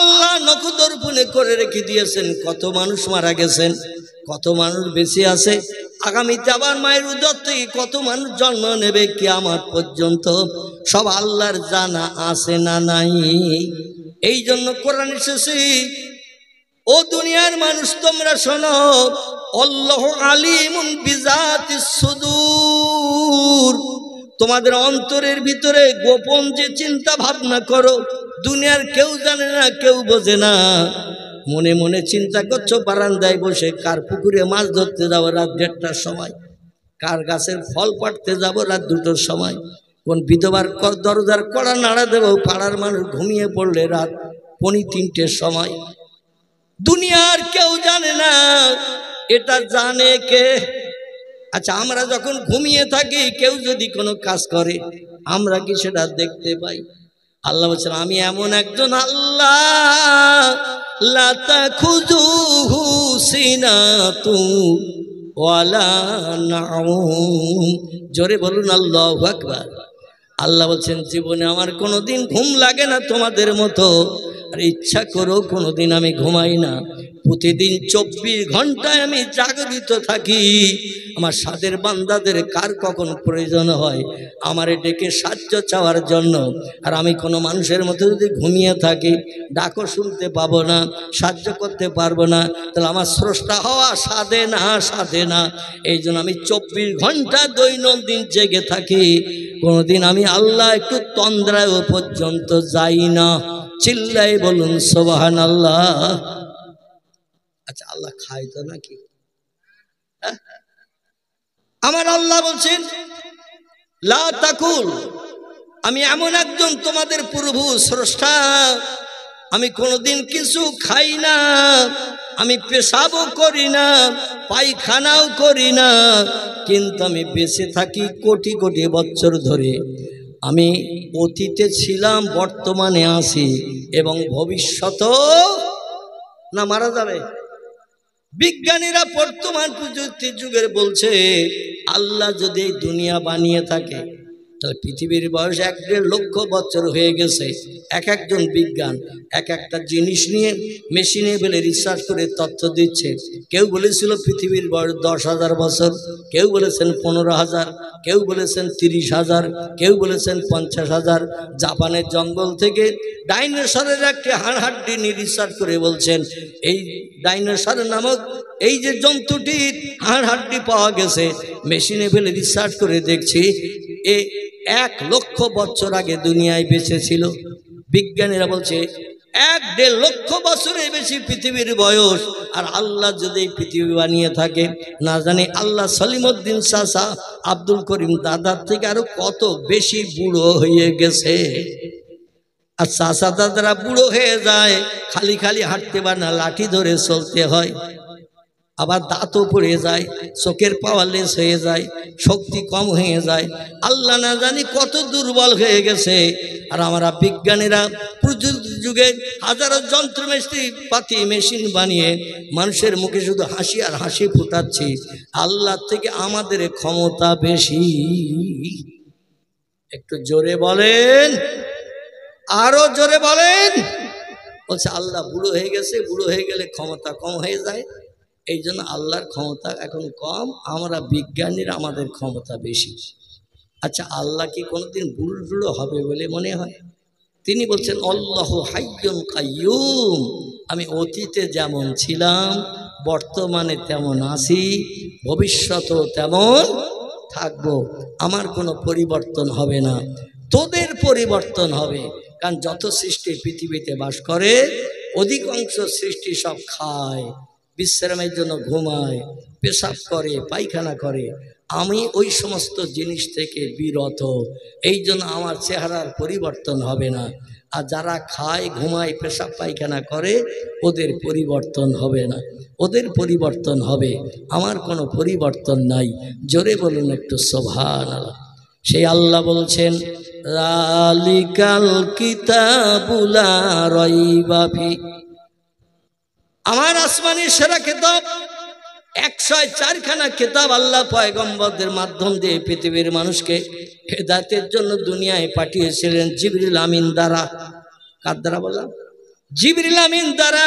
আল্লাহ নখদর্পণে করে রেখে দিয়েছেন কত মানুষ মারা গেছেন, কত মানুষ বেঁচে আছে, আগামীতে আবার মায়ের উদর থেকে কত মানুষ জন্ম নেবে কিয়ামত পর্যন্ত, সব আল্লাহর জানা আছে না নাই। এই জন্য কোরআন এসেছে, ও দুনিয়ার মানুষ তোমরা শোনো, আল্লাহু আলিমুন বিজাতিস সুদূর, তোমাদের অন্তরের ভিতরে গোপন যে চিন্তা ভাবনা করো দুনিয়ার কেউ জানে না, কেউ বোঝে না। মনে মনে চিন্তা করছো বারান্দায় বসে কার পুকুরে মাছ ধরতে যাবো রাত 1:30টার সময়, কার গাছের ফল পাড়তে যাবো রাত 2টোর সময়, কোন বিধবার দরজার কড়া নাড়া দেবো পাড়ার মানুষ ঘুমিয়ে পড়লে রাত 2:45-টের সময়। দুনিয়ার কেউ জানে না, এটা জানে কে? আচ্ছা, আমরা যখন ঘুমিয়ে থাকি কেউ যদি কোনো কাজ করে আমরা কি সেটা দেখতে পাই? আল্লাহ বলছেন, আমি এমন একজন আল্লাহ, লা তাখুযুহু সিনাতু ওয়ালা নাউম। জোরে বলুন আল্লাহু আকবার। আল্লাহ বলছেন, জীবনে আমার কোনোদিন ঘুম লাগে না তোমাদের মতো, আর ইচ্ছা করেও কোনোদিন আমি ঘুমাই না। প্রতিদিন 24 ঘন্টায় আমি জাগরিত থাকি। আমার সাদের বান্দাদের কার কখন প্রয়োজন হয় আমারে ডেকে সাহায্য চাওয়ার জন্য, আর আমি কোনো মানুষের মতো যদি ঘুমিয়ে থাকি, ডাকও শুনতে পাবো না, সাহায্য করতে পারবো না, তাহলে আমার স্রষ্টা হওয়া সাধে না, সাধে না। এই জন্য আমি 24 ঘন্টা দৈনন্দিন জেগে থাকি। কোনোদিন আমি আল্লাহ একটু তন্দ্রায় পর্যন্ত যাই না। চিল্লাই বলুন সুবহানাল্লাহ। আচ্ছা, আল্লাহ খায় তো নাকি? আমার আল্লাহ বলছেন, লা তাকুল, আমি এমন একজন তোমাদের প্রভু স্রষ্টা, আমি কোনোদিন কিছু খাই না, আমি পেশাবও করি না, পায়খানাও করি না, কিন্তু আমি বেঁচে থাকি কোটি কোটি বছর ধরে। আমি অতীতে ছিলাম, বর্তমানে আছি এবং ভবিষ্যতেও না মারা যাবে। বিজ্ঞানীরা বর্তমান প্রযুক্তির যুগের বলছে, আল্লাহ যদি এই দুনিয়া বানিয়ে থাকে তাহলে পৃথিবীর বয়স 1.5 লক্ষ বছর হয়ে গেছে। এক একজন বিজ্ঞান এক একটা জিনিস নিয়ে মেশিনে বলে রিসার্চ করে তথ্য দিচ্ছে। কেউ বলেছিল পৃথিবীর বয়স 10,000 বছর, কেউ বলেছেন 15,000, কেউ বলেছেন 30,000, কেউ বলেছেন 50,000। জাপানের জঙ্গল থেকে ডাইনোসরের একটি হাড়হাড্ডি নিয়ে রিসার্চ করে বলছেন, এই ডাইনোসর নামক এই যে জন্তুটির হাড়হাড্ডি পাওয়া গেছে, মেশিনে ফেলে রিসার্চ করে দেখছি 1 লক্ষ বছর আগে দুনিয়ায় বেঁচে ছিল। বিজ্ঞানীরা বলছে 1.5 লক্ষ বছরের বেশি পৃথিবীর বয়স। আর আল্লাহ যদি এই পৃথিবী বানিয়ে থাকে, না জানি আল্লাহ সলিমউদ্দিন চাচা আব্দুল করিম দাদার থেকে আরো কত বেশি বুড়ো হয়ে গেছে। আর চাচা দাদারা বুড়ো হয়ে যায়, খালি খালি হাঁটতে পারে না, লাঠি ধরে চলতে হয়। আবার দাঁতও পড়ে যায়, চোখের পাওয়ারলেস হয়ে যায়, শক্তি কম হয়ে যায়। আল্লাহ না জানি কত দুর্বল হয়ে গেছে। আর আমরা বিজ্ঞানীরা প্রযুক্তি যুগে হাজারো যন্ত্রমিস্ত্রি পাতি মেশিন বানিয়ে মানুষের মুখে শুধু হাসি আর হাসি ফুটাচ্ছি। আল্লাহ থেকে আমাদের ক্ষমতা বেশি। একটু জোরে বলেন, আরো জোরে বলেন। বলছে আল্লাহ বুড়ো হয়ে গেছে, বুড়ো হয়ে গেলে ক্ষমতা কম হয়ে যায়, এই জন্য আল্লাহর ক্ষমতা এখন কম, আমরা বিজ্ঞানীরা আমাদের ক্ষমতা বেশি। আচ্ছা, আল্লাহ কি কোনোদিন বুড়ো হবে বলে মনে হয়? তিনি বলছেন, আল্লাহু হাইয়ুন কাইয়ুম, আমি অতীতে যেমন ছিলাম বর্তমানে তেমন আছি, ভবিষ্যতেও তেমন থাকবো, আমার কোনো পরিবর্তন হবে না। তোদের পরিবর্তন হবে, কারণ যত সৃষ্টি পৃথিবীতে বাস করে অধিকাংশ সৃষ্টি সব খায়, বিশ্রামের জন্য ঘুমায়, পেশাব করে, পায়খানা করে। আমি ওই সমস্ত জিনিস থেকে বিরত, এই জন্য আমার চেহারার পরিবর্তন হবে না। আর যারা খায়, ঘুমায়, পেশাব পায়খানা করে ওদের পরিবর্তন হবে না, ওদের পরিবর্তন হবে, আমার কোনো পরিবর্তন নাই। জোরে বলুন একটু সুবহানাল্লাহ। সেই আল্লাহ বলছেন, যালিকাল কিতাবু লা রাইবা ফি, আমার আসমানি সেরা কিতাব 104খানা কিতাব আল্লাহ পয়গম্বরদের মাধ্যম দিয়ে পৃথিবীর মানুষকে হেদায়েতের জন্য দুনিয়ায় পাঠিয়েছিলেন জিবরিল আমিন দ্বারা। কার দ্বারা বললাম? জিবরিল আমিন দ্বারা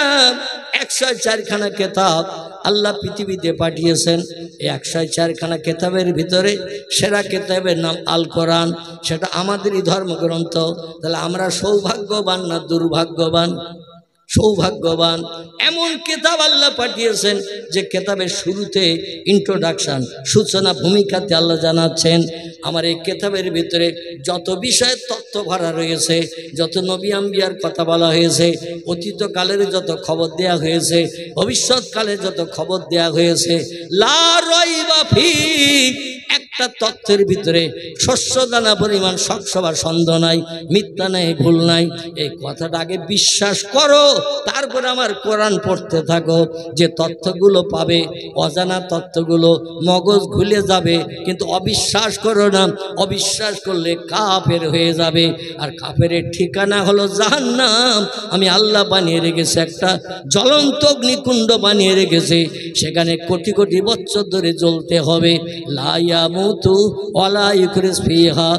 104 খানা কিতাব আল্লাহ পৃথিবীতে পাঠিয়েছেন। এই 104 খানা কিতাবের ভিতরে সেরা কিতাবের নাম আল কোরআন। সেটা আমাদেরই ধর্মগ্রন্থ। তাহলে আমরা সৌভাগ্যবান না দুর্ভাগ্যবান? সৌভাগ্যবান। এমন কিতাব আল্লাহ পাঠিয়েছেন যে কিতাবের শুরুতে ইন্ট্রোডাকশন, সূচনা ভূমিকাতে আল্লাহ জানাচ্ছেন আমার এই কিতাবের ভিতরে যত বিষয়ের তথ্য ভরা রয়েছে, যত নবী আম্বিয়ার কথা বলা হয়েছে, অতীতকালের যত খবর দেয়া হয়েছে, ভবিষ্যৎকালে যত খবর দেয়া হয়েছে, লা রাইবা ফি, একটা তথ্যের ভিতরে শস্যদানা পরিমাণ শকসভা সন্দেহ নাই, মিথ্যা নাই, ভুল নাই। এই কথাটা আগে বিশ্বাস করো, তারপরে আমার কোরআন পড়তে থাকো। যে তথ্যগুলো পাবে, অজানা তথ্যগুলো মগজ ঘুলে যাবে, কিন্তু অবিশ্বাস করো না। অবিশ্বাস করলে কাফের হয়ে যাবে, আর কাফেরের ঠিকানা হলো জাহান্নাম। আমি আল্লাহ বানিয়ে রেখেছি একটা জ্বলন্ত অগ্নিকুণ্ড বানিয়ে রেখেছি, সেখানে কোটি কোটি বছর ধরে জ্বলতে হবে। লা ইয়ামুতু ওয়ালা ইউখরিজ ফিহা,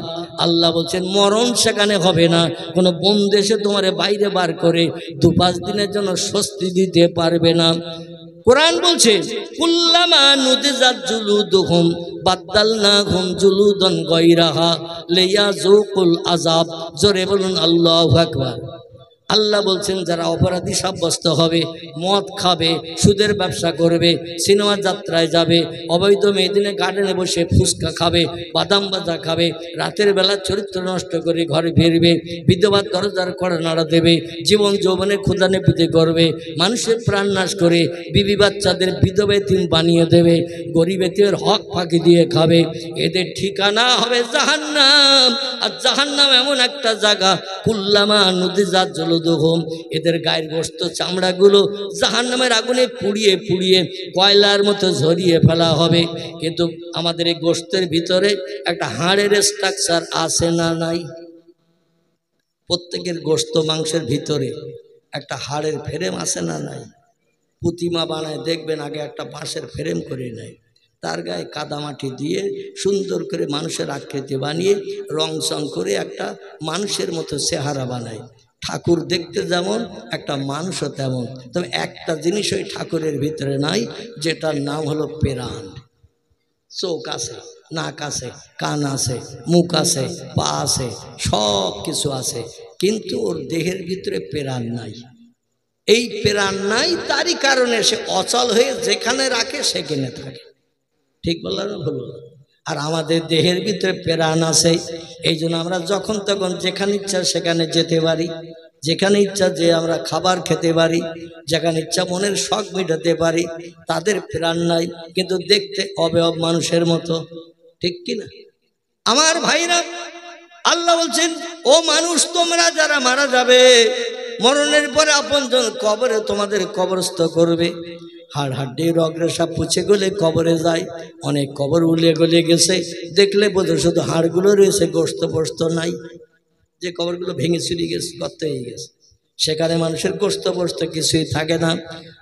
আল্লাহ বলছেন মরণ সেখানে হবে না। কোনো বন্ধু এসে তোমার বাইরে বার করে 2-5 দিনের জন্য স্বস্তি দিতে পারবে না। কোরআন বলছে কুল্লামা নুদিজাত জুলুদুহুম বাদদালনাহুম জুলুদান গায়রাহা লিয়াযুকুল আযাব। জোরে বলুন আল্লাহু আকবার। আল্লাহ বলছেন যারা অপরাধী সাব্যস্ত হবে, মদ খাবে, সুদের ব্যবসা করবে, সিনেমা যাত্রায় যাবে, অবৈধ মেয়েদিনে গার্ডেনে বসে ফুচকা খাবে, বাদাম ভাজা খাবে, রাতের বেলা চরিত্র নষ্ট করে ঘরে ফিরবে, বিধবার দরজার কড়া নাড়া দেবে, জীবন যৌবনে ক্ষুধানিবৃত্তি করবে, মানুষের প্রাণ নাশ করে বিবি বাচ্চাদের বিধবা এতিম বানিয়ে দেবে, গরিব এতিমের হক ফাঁকি দিয়ে খাবে, এদের ঠিকানা হবে জাহান্নাম। আর জাহান্নাম এমন একটা জায়গা, কুল্লামা নুদিজাত জুলুদুহুম, এদের গায়ের গোশত চামড়াগুলো জাহান্নামের আগুনে পুড়িয়ে পুড়িয়ে কয়লার মতো ঝরিয়ে ফেলা হবে। কিন্তু আমাদের এই গোশতের ভিতরে একটা হাড়ের স্ট্রাকচার আছে না নাই? প্রত্যেকের গোশত মাংসের ভিতরে একটা হাড়ের ফ্রেম আছে না নাই? প্রতিমা বানায় দেখবেন আগে একটা বাঁশের ফ্রেম করে নেয়, তার গায়ে কাদামাটি দিয়ে সুন্দর করে মানুষের আকৃতি বানিয়ে রং চং করে একটা মানুষের মতো চেহারা বানায়। ঠাকুর দেখতে যেমন, একটা মানুষও তেমন। তবে একটা জিনিস ওই ঠাকুরের ভিতরে নাই, যেটার নাম হলো প্রাণ। চোখ আছে, নাক আছে, কান আছে, মুখ আছে, পা আছে, সব কিছু আছে, কিন্তু ওর দেহের ভিতরে প্রাণ নাই। এই প্রাণ নাই, তারই কারণে সে অচল হয়ে যেখানে রাখে সেখানে থাকে। ঠিক বললাম না ভুল? আর আমাদের দেহের ভিতরে প্রাণ আছে, এই জন্য আমরা যখন তখন যেখানে ইচ্ছা সেখানে যেতে পারি, যেখানে ইচ্ছা যে আমরা খাবার খেতে পারি, যেখানে ইচ্ছা মনের শখ মেটাতে পারি। তাদের প্রাণ নাই, কিন্তু দেখতে অবয়ব মানুষের মতো। ঠিক কিনা আমার ভাইরা? আল্লাহ বলছেন ও মানুষ, তোমরা যারা মারা যাবে, মরণের পরে আপনজন কবরে তোমাদের কবরস্থ করবে। হাড় হাড্ডি রগরেশা পুছে গলে কবরে যায়। অনেক কবর উলিয়ে গলিয়ে গেছে, দেখলে বোধ শুধু হাড়গুলো রয়েছে, গোশত পোস্ত নাই। যে কবরগুলো ভেঙে চুরি গেছে, গর্ত হয়ে গেছে, সেখানে মানুষের গোশত পোস্ত কিছুই থাকে না।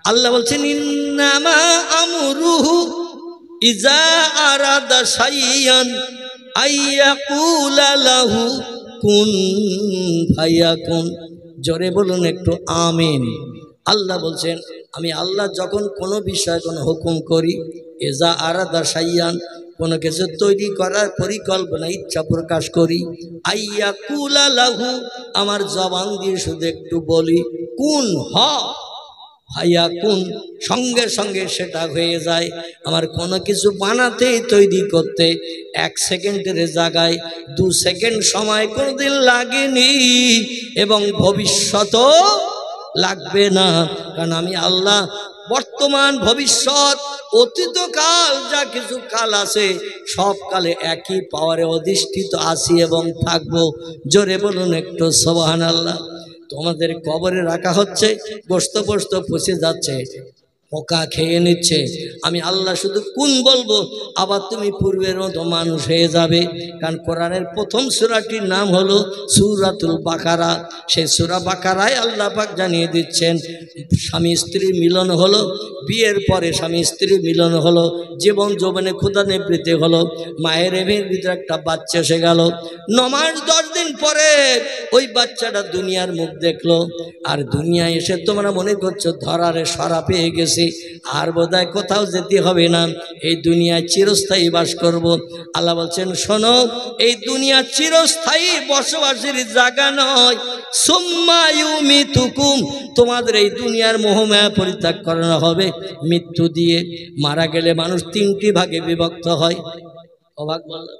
আল্লাহ বলছেন ইন্নামা আমরুহু ইজা আরাদা শাইয়ান আইয়াকুলা লাহু কুন ফায়াকুন। জোরে বলুন একটু আমিন। আল্লাহ বলছেন আমি আল্লাহ যখন কোনো বিষয় কোনো হুকুম করি, এজা আরাদা শাইয়ান, কোনো কিছু তৈরি করার পরিকল্পনা ইচ্ছা প্রকাশ করি, আইয়াকুলা লাহু, আমার জবান দিয়ে শুধু একটু বলি কুন হ ফায়াকুন, সঙ্গে সঙ্গে সেটা হয়ে যায়। আমার কোনো কিছু বানাতেই তৈরি করতে 1 সেকেন্ডের জায়গায় 2 সেকেন্ড সময় কোনোদিন লাগেনি, এবং ভবিষ্যতও লাগবে না। কারণ আমি আল্লাহ বর্তমান ভবিষ্যৎ অতীতকাল যা কিছু কাল আছে, সব কালে একই পাওয়ারে অধিষ্ঠিত আছি এবং থাকবো। জোরে বলুন একটু সুবহানাল্লাহ। তোমাদের কবরে রাখা হচ্ছে, গোশত পোস্ত পচে যাচ্ছে, পোকা খেয়ে নিচ্ছে। আমি আল্লাহ শুধু কোন বলবো, আবার তুমি পূর্বের মতো মানুষ হয়ে যাবে। কারণ কোরআনের প্রথম সূরাটির নাম হলো সূরাতুল বাকারা। সেই সূরা বাকারায় আল্লাহ পাক জানিয়ে দিচ্ছেন স্বামী স্ত্রীর মিলন হলো, বিয়ের পরে স্বামী স্ত্রীর মিলন হলো, জীবন যৌবনে ক্ষুধা নিবৃত্তি হলো, মায়ের এভের ভিতরে একটা বাচ্চা এসে গেল। 9 মাস 10 দিন পরে ওই বাচ্চাটা দুনিয়ার মুখ দেখলো। আর দুনিয়ায় এসে তোমরা মনে করছো ধরারে সরা পেয়ে গেছি, আর বোধহয় কোথাও যেতে হবে না, এই দুনিয়ায় চিরস্থায়ী বাস করব। আল্লাহ বলছেন শোনো, এই দুনিয়া চিরস্থায়ী বসবাসের জায়গা নয়। সুম্মা ইউমিতুকুম, তোমাদের এই দুনিয়ার মোহমায়া পরিত্যাগ করানো হবে মৃত্যু দিয়ে। মারা গেলে মানুষ 3টি ভাগে বিভক্ত হয়। অবাক বললাম,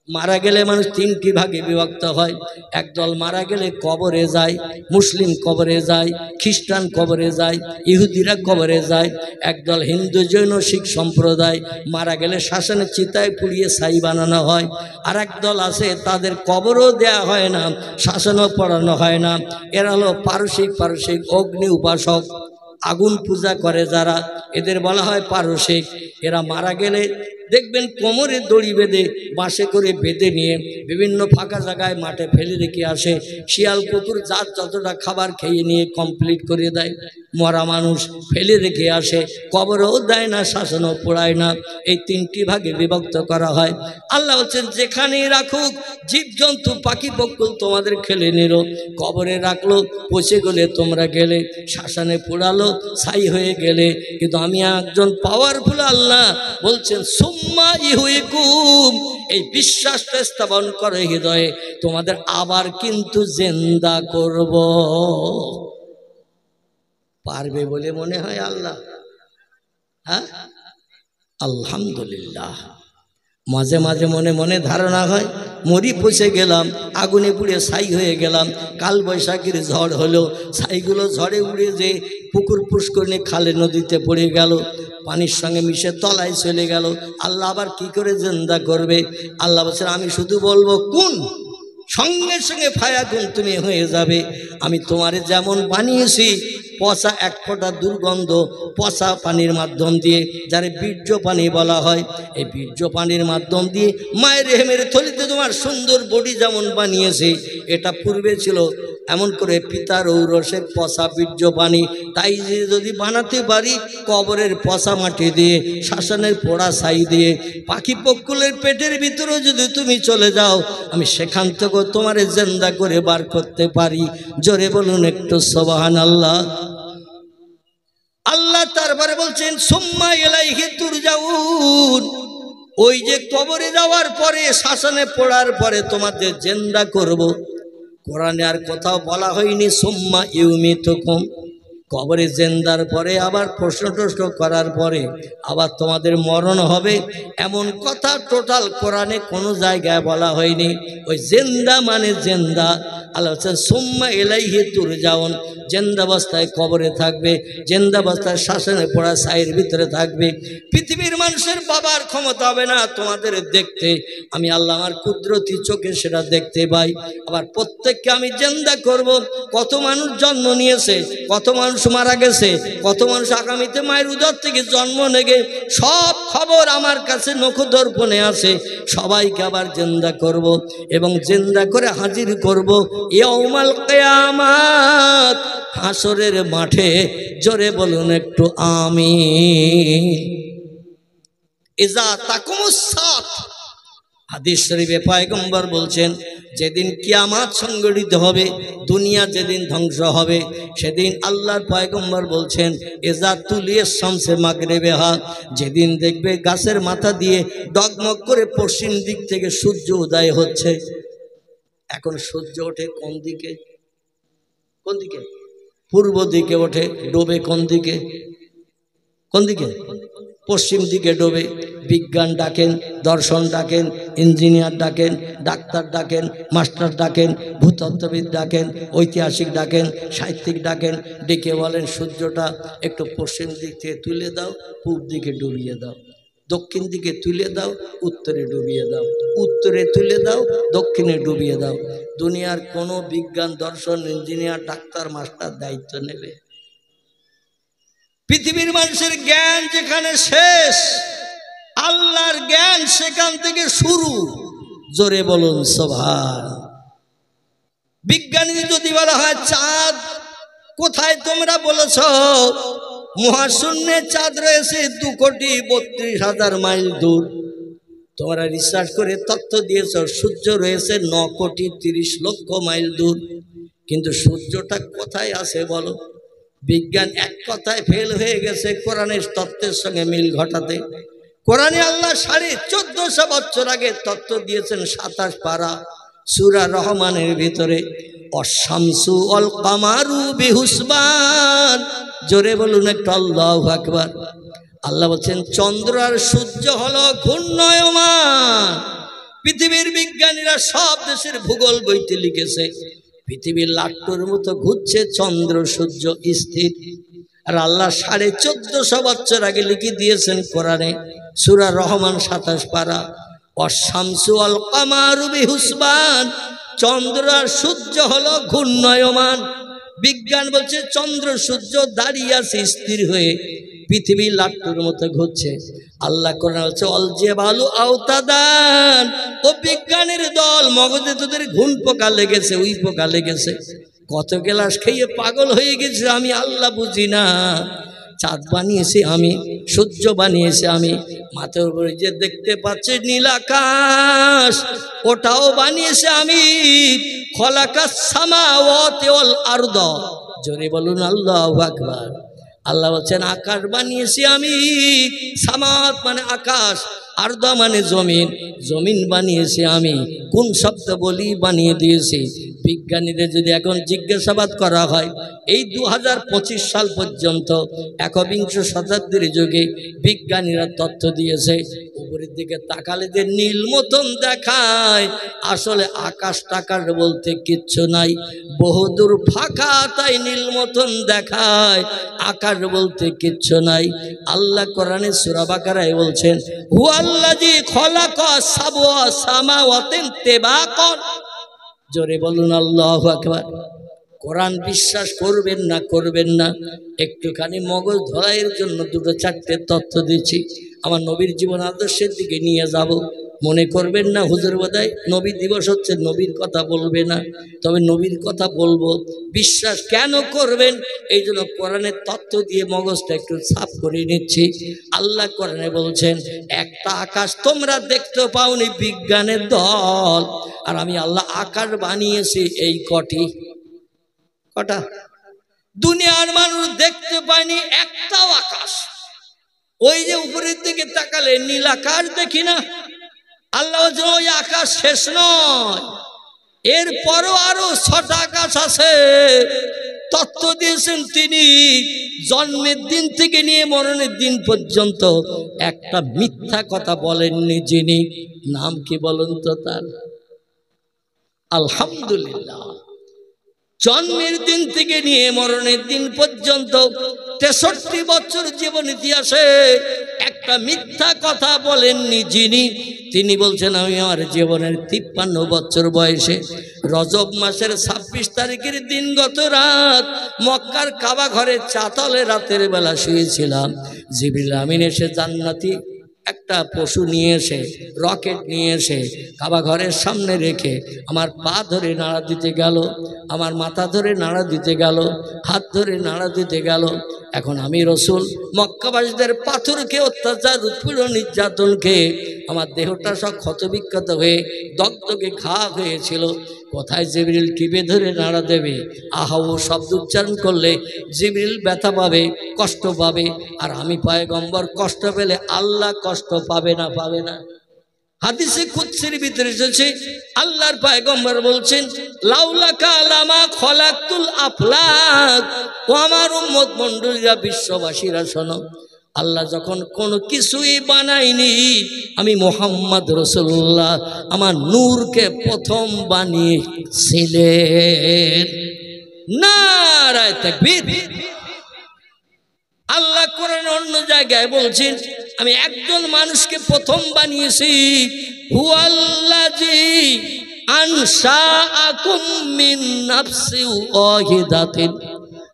মারা গেলে মানুষ 3টি ভাগে বিভক্ত হয়। একদল মারা গেলে কবরে যায়, মুসলিম কবরে যায়, খ্রিস্টান কবরে যায়, ইহুদিরা কবরে যায়। একদল হিন্দু জৈন শিখ সম্প্রদায়, মারা গেলে শ্মশানে চিতায় পুড়িয়ে ছাই বানানো হয়। আর একদল আছে তাদের কবরও দেয়া হয় না, শ্মশানও পড়ানো হয় না। এরা হলো পারসিক অগ্নি উপাসক, আগুন পূজা করে যারা, এদের বলা হয় পারসিক। এরা মারা গেলে দেখবেন কোমরে দড়ি বেঁধে বাঁশে করে বেঁধে নিয়ে বিভিন্ন ফাঁকা জায়গায় মাঠে ফেলে রেখে আসে। শিয়াল কুকুর যার যতটা খাবার খেয়ে নিয়ে কমপ্লিট করে দেয়। মরা মানুষ ফেলে রেখে আসে, কবরও দেয় না, শ্মশানও পোড়ায় না। এই 3টি ভাগে বিভক্ত করা হয়। আল্লাহ বলছেন যেখানেই রাখুক, জীবজন্তু পাখি পক্ষী তোমাদের খেলে নিল, কবরে রাখলো, পচে গেলে তোমরা গেলে, শ্মশানে পোড়ালো, ছাই হয়ে গেলে। কিন্তু আমি একজন পাওয়ারফুল আল্লাহ বলছেন সুম্মা ইহুইকুম, এই বিশ্বাসটা স্থাপন করে হৃদয়ে, তোমাদের আবার কিন্তু জিন্দা করব। পারবে বলে মনে হয় আল্লাহ? হ্যাঁ, আলহামদুলিল্লাহ। মাঝে মাঝে মনে মনে ধারণা হয় মরি পচে গেলাম, আগুনে পুড়ে ছাই হয়ে গেলাম, কাল বৈশাখীর ঝড় হলো, ছাইগুলো ঝড়ে উড়ে যে পুকুর পুষ্করিণী খালে নদীতে পড়ে গেল, পানির সঙ্গে মিশে তলায় চলে গেল। আল্লাহ আবার কি করে জিন্দা করবে? আল্লাহ বলছেন আমি শুধু বলবো কোন, সঙ্গে সঙ্গে ফায়াকুন, তুমি হয়ে যাবে। আমি তোমারে যেমন বানিয়েছি, পচা এক ফোঁটা দুর্গন্ধ পচা পানির মাধ্যম দিয়ে, যারে বীর্য পানি বলা হয়, এই বীর্য পানির মাধ্যম দিয়ে মায়ের রেহেমের থলিতে তোমার সুন্দর বডি যেমন বানিয়েছে, এটা পূর্বে ছিল এমন করে পিতার ঔরসের পচা বীর্য পানি। তাই যদি বানাতে পারি কবরের পচা মাটি দিয়ে, শ্মশানের পোড়া ছাই দিয়ে, পাখি পক্ষুলের পেটের ভিতরেও যদি তুমি চলে যাও, আমি সেখান থেকে তোমারে জিন্দা করে বার করতে পারি। জোরে বলুন একটু সুবহানাল্লাহ। আল্লাহ তারপরে বলছেন সুম্মা ইলাইহি তুরজাউন, ওই যে কবরে যাওয়ার পরে, শ্মশানে পড়ার পরে তোমাদের জিন্দা করব। কোরআনে আর কোথাও বলা হয়নি সুম্মা ইউমিতুকুম, কবরে জিন্দার পরে আবার প্রশ্ন করার পরে আবার তোমাদের মরণ হবে, এমন কথা টোটাল কোরআনে কোনো জায়গায় বলা হয়নি। ওই জিন্দা মানে জিন্দা। আল্লাহ বলছেন সুম্মা ইলাইহি তুরজাউন, জিন্দাবস্থায় কবরে থাকবে, জিন্দাবস্থায় শ্মশানে পড়া ছাইয়ের ভিতরে থাকবে। পৃথিবীর মানুষের বাবার ক্ষমতা হবে না তোমাদের দেখতে, আমি আল্লাহ আমার কুদরতি চোখে সেটা দেখতে পাই। আবার প্রত্যেককে আমি জিন্দা করব। কত মানুষ জন্ম নিয়েছে, কত মানুষ মারা গেছে, কত মানুষ আগামীতে মায়ের উদর থেকে জন্ম নেবে, সব খবর আমার কাছে নখদর্পণে আছে। সবাইকে আবার জিন্দা করব এবং জিন্দা করে হাজির করব ইয়াউমাল কিয়ামাত, হাসরের মাঠে। জোরে বলুন একটু আমিন। ইজা তাকুমুস সাত, হাদিস শরীফে পয়গম্বর বলছেন যেদিন কিয়ামত সংগঠিত হবে, দুনিয়া যেদিন ধ্বংস হবে, সেদিন আল্লাহর পয়গম্বর বলছেন ইজা তুলিয়াস শামসে মাগরিবিহা, যেদিন দেখবে গাছের মাথা দিয়ে ডগমগ করে পশ্চিম দিক থেকে সূর্য উদয় হচ্ছে। এখন সূর্য ওঠে কোন দিকে? কোন দিকে? পূর্ব দিকে ওঠে, ডোবে কোন দিকে? কোন দিকে? পশ্চিম দিকে ডোবে। বিজ্ঞান ডাকেন, দর্শন ডাকেন, ইঞ্জিনিয়ার ডাকেন, ডাক্তার ডাকেন, মাস্টার ডাকেন, ভূতত্ত্ববিদ ডাকেন, ঐতিহাসিক ডাকেন, সাহিত্যিক ডাকেন, ডেকে বলেন সূর্যটা একটু পশ্চিম দিক থেকে তুলে দাও, পূর্ব দিকে ডুবিয়ে দাও, দক্ষিণ দিকে তুলে দাও, উত্তরে ডুবিয়ে দাও, উত্তরে তুলে দাও, দক্ষিণে ডুবিয়ে দাও। দুনিয়ার কোনো বিজ্ঞান, দর্শন, ইঞ্জিনিয়ার, ডাক্তার, মাস্টার দায়িত্ব নেবে? পৃথিবীর মানুষের জ্ঞান যেখানে শেষ, আল্লাহর জ্ঞান সেখান থেকে শুরু। জোরে বলুন সুবহান। বিজ্ঞানী যদি বলা হয় চাঁদ কোথায়, তোমরা বলেছ মহাশূন্যে চাঁদ রয়েছে 2,32,000 মাইল দূর। তোমরা রিসার্চ করে তথ্য দিয়েছ সূর্য রয়েছে 9,30,00,000 মাইল দূর। কিন্তু সূর্যটা কোথায় আছে বলো? বিজ্ঞান এক কথায় ফেল হয়ে গেছে কোরআনের তত্ত্বের সঙ্গে মিল ঘটাতে। কোরআনে আল্লাহ 1450 বছর আগে তত্ত্ব দিয়েছেন 27 পারা সূরা রহমানের ভিতরে, অশামসু অল কামারু বিহুসবান। জোরে বলুন একটু আল্লাহু আকবার। আল্লাহ বলছেন চন্দ্র আর সূর্য হলো ঘূর্ণায়মান। পৃথিবীর বিজ্ঞানীরা সব দেশের ভূগোল বইতে লিখেছে পৃথিবীর লাট্টুর মতো ঘুরছে, চন্দ্র সূর্য স্থির। আর আল্লাহ 1450 বছর আগে লিখে দিয়েছেন কোরআনে সূরা রহমান 27 পারা, অশামসু আল কামারু বিহুসবান। চন্দ্র আর সূর্য হলো ঘূর্ণায়মান। বিজ্ঞান বলছে চন্দ্র সূর্য দাঁড়িয়ে আছে স্থির হয়ে, পৃথিবী লাট্টুর মতো ঘুরছে। আল্লাহ কোরআন বলছে অল জিবালু আওতাদান। ও বিজ্ঞানীর দল, মগজে তোদের ঘুণ পোকা লেগেছে, উই পোকা লেগেছে, কত গ্লাস খেয়ে পাগল হয়ে গেছে। আমি আল্লাহ বুঝি না। চাঁদ বানিয়েছি আমি, সূর্য বানিয়েছি আমি, মাথার উপরে যে দেখতে পাচ্ছে নীল আকাশ ওটাও বানিয়েছে আমি। খলাকাস সামাওয়াতি ওয়াল আরদ। জোরে বলুন আল্লাহু আকবার। আল্লাহ বলছেন আকাশ বানিয়েছি আমি। সামাত মানে আকাশ, আরদ মানে জমিন, জমিন বানিয়েছি আমি। কোন শব্দ বলি বানিয়ে দিয়েছি। বিজ্ঞানীদের যদি এখন জিজ্ঞাসাবাদ করা হয়, এই 2025 সাল পর্যন্ত 21 শতাব্দীর যুগে বিজ্ঞানীরা তথ্য দিয়েছে উপরের দিকে তাকালে যে নীল মতন দেখায়, আসলে আকাশ টাকার বলতে কিচ্ছু নাই, বহুদূর ফাঁকা, তাই নীল মতন দেখায়, আকাশ বলতে কিচ্ছু নাই। আল্লাহ কোরআনে সূরা বাকারায় বলছেন হুয়াল্লাযী খলাকা সাবআ সামাওয়াতিন তিবাকান। জোরে বলুন আল্লাহু আকবার। কোরআন বিশ্বাস করবেন না করবেন না, একটুখানি মগজ ধরাইয়ের জন্য 2-4টে তথ্য দিচ্ছি, আমার নবীর জীবন আদর্শের দিকে নিয়ে যাব। মনে করবেন না হুজুর বোধহয় নবী দিবস হচ্ছে নবীর কথা বলবে না, তবে নবীর কথা বলবো। বিশ্বাস কেন করবেন? এই জন্য কোরআনের তথ্য দিয়ে মগজটা একটু সাফ করে নিচ্ছি। আল্লাহ কোরআনে বলছেন একটা আকাশ তোমরা দেখতে পাওনি বিজ্ঞানের দল, আর আমি আল্লাহ আকাশ বানিয়েছি এই কটা দুনিয়ার মানুষ দেখতে পায়নি একটাও আকাশ। ওই যে উপরের দিকে তাকালে নীল আকাশ দেখি না, আল্লাহ ওই আকাশ শেষ নয়, এরপরও আরো 6টা আকাশ আছে। তত্ত্ব দিয়েছেন তিনি, জন্মের দিন থেকে নিয়ে মরণের দিন পর্যন্ত একটা মিথ্যা কথা বলেননি যিনি। নাম কি বলুন তো তার? আলহামদুলিল্লাহ। জন্মের দিন থেকে নিয়ে মরণের দিন পর্যন্ত 63 বছর জীবন ইতিহাসে একটা মিথ্যা কথা বলেননি যিনি, তিনি বলছেন আমি আমার জীবনের 53 বছর বয়সে রজব মাসের 26 তারিখের দিন গত রাত মক্কার কাবা ঘরের চাতালে রাতের বেলা শুয়েছিলাম। জিবরিল আমিন এসে জান্নাতি একটা পশু নিয়ে এসে, রকেট নিয়ে এসে কাবা ঘরের সামনে রেখে আমার পা ধরে নাড়া দিতে গেল, আমার মাথা ধরে নাড়া দিতে গেল, হাত ধরে নাড়া দিতে গেল। এখন আমি রসুল মক্কাবাসীদের পাথরকে অত্যাচার উৎপীড়ন নির্যাতনকে আমার দেহটা সব ক্ষতবিক্ষত হয়ে দগদগে ঘা হয়েছিল। কোথায় জিবরিল টিপে ধরে নাড়া দেবে, আহাউ শব্দ উচ্চারণ করলে জিবরিল ব্যথা পাবে, কষ্ট পাবে, আর আমি পয়গম্বর কষ্ট পেলে আল্লাহ কষ্ট পাবে না? পাবে না। হাদিসে কুদসির ভিতরে এসেছে আল্লাহর পয়গম্বর বলছেন লাউলাকা লামা খলাকতুল আফলাক। ও আমার উম্মত মণ্ডলীরা, বিশ্ববাসীরা শোনো, আল্লাহ যখন কোনো কিছুই বানায়নি, আমি মুহাম্মদ রাসূলুল্লাহ আমার নূরকে প্রথম বানিয়েছিলেন। নারায়ে তাকবীর। আল্লাহ কোরআন অন্য জায়গায় বলছেন আমি একজন মানুষকে প্রথম বানিয়েছি, হুয়াল্লাযী আনশাআকুম মিন নাফসিন ওয়াহিদাতিন।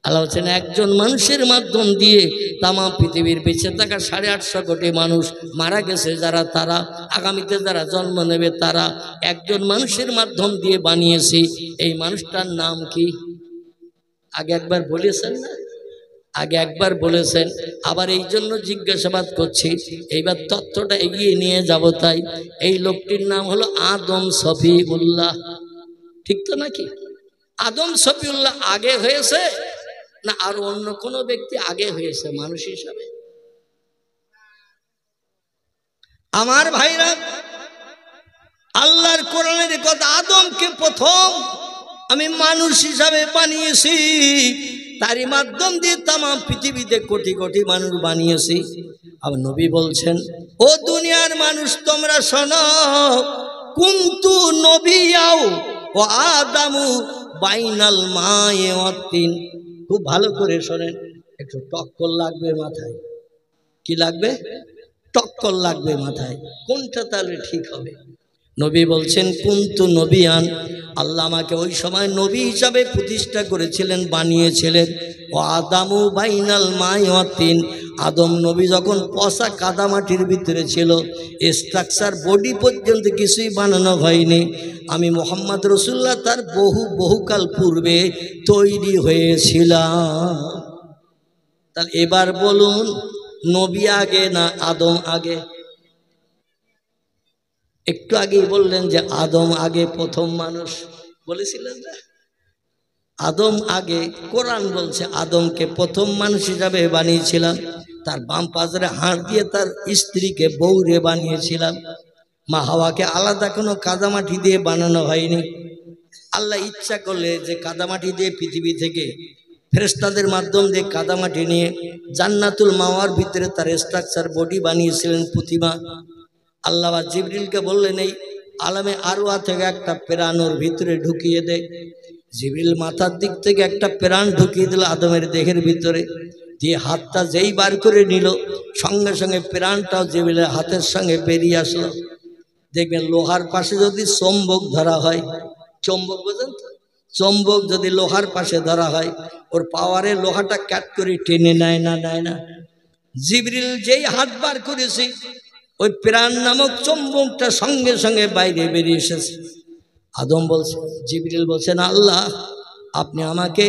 আল্লাহ বলছেন একজন মানুষের মাধ্যম দিয়ে তামাম পৃথিবীর বেঁচে থাকা 850 কোটি মানুষ মারা গেছে যারা, তারা আগামীতে যারা জন্ম নেবে তারা একজন মানুষের মাধ্যম দিয়ে বানিয়েছি। এই মানুষটার নাম কি? আগে একবার বলেছেন না? আগে একবার বলেছেন, আবার এই জন্য জিজ্ঞাসাবাদ করছি, এইবার তথ্যটা এগিয়ে নিয়ে যাব। তাই এই লোকটির নাম হলো আদম শফিউল্লাহ। ঠিক তো নাকি? আদম শফিউল্লাহ আগে হয়েছে না আর অন্য কোন ব্যক্তি আগে হয়েছে মানুষ হিসাবে? আমার ভাইরা, আল্লাহর কোরআনের কথা, আদমকে প্রথম আমি মানুষ হিসাবে বানিয়েছি, তারই মাধ্যম দিয়ে তামাম পৃথিবীতে কোটি কোটি মানুষ বানিয়েছি। আবার নবী বলছেন, ও দুনিয়ার মানুষ তোমরা শোনো, কুনতু নবিয়াও ও আদামু বাইনাল মায়ে ওয়াতিন। খুব ভালো করে শোনেন, একটু টক্কর লাগবে মাথায়। কি লাগবে? টক্কর লাগবে মাথায়। কোনটা তাহলে ঠিক হবে? নবী বলছেন কুনতু নবিয়ান, আল্লাহ আমাকে ওই সময় নবী হিসাবে প্রতিষ্ঠা করেছিলেন, বানিয়েছিলেন। ও আদামু বাইনাল মাই ওয়াতিন, আদম নবী যখন পচা কাদামাটির ভিতরে ছিল, স্ট্রাকচার বডি পর্যন্ত কিছুই বানানো হয়নি, আমি মোহাম্মদ রসুল্লাহ তার বহুকাল পূর্বে তৈরি হয়েছিলাম। তাহলে এবার বলুন, নবী আগে না আদম আগে? একটু আগেই বললেন যে আদম আগে, প্রথম মানুষ বলেছিলেন না? আদম আগে। কোরআন বলছে আদমকে প্রথম মানুষ হিসাবে বানিয়েছিলাম, তার বাম পাজরে হাড় দিয়ে তার স্ত্রীকে বউরে বানিয়েছিলাম। মা হাওয়াকে আলাদা কোনো কাদামাটি দিয়ে বানানো হয়নি। আল্লাহ ইচ্ছা করলে যে কাদামাটি দিয়ে পৃথিবী থেকে ফেরেশতাদের মাধ্যম দিয়ে কাদামাটি নিয়ে জান্নাতুল মাওয়ার ভিতরে তার স্ট্রাকচার বডি বানিয়েছিলেন, প্রতিমা। আল্লাহ জিবরিলকে বললেন এই আলামে আরওয়া থেকে একটা প্রাণ ওর ভিতরে ঢুকিয়ে দে। জিবরিল মাথার দিক থেকে একটা প্রাণ ঢুকিয়ে দিল আদমের দেহের ভিতরে, দিয়ে হাতটা যেই বার করে নিল, সঙ্গে সঙ্গে প্রাণটাও জিবরিলের হাতের সঙ্গে বেরিয়ে আসলো। দেখবেন লোহার পাশে যদি চম্বক ধরা হয়, চম্বক বোঝেন তো? চম্বক যদি লোহার পাশে ধরা হয়, ওর পাওয়ারে লোহাটা ক্যাট করে টেনে নেয় না? নেয় না? জিবরিল যেই হাত বার করেছে, ওই প্রাণ নামক চম্বকটা সঙ্গে সঙ্গে বাইরে বেরিয়ে এসেছে। আদম বলছে, জিবরিল বলছেন, আল্লাহ আপনি আমাকে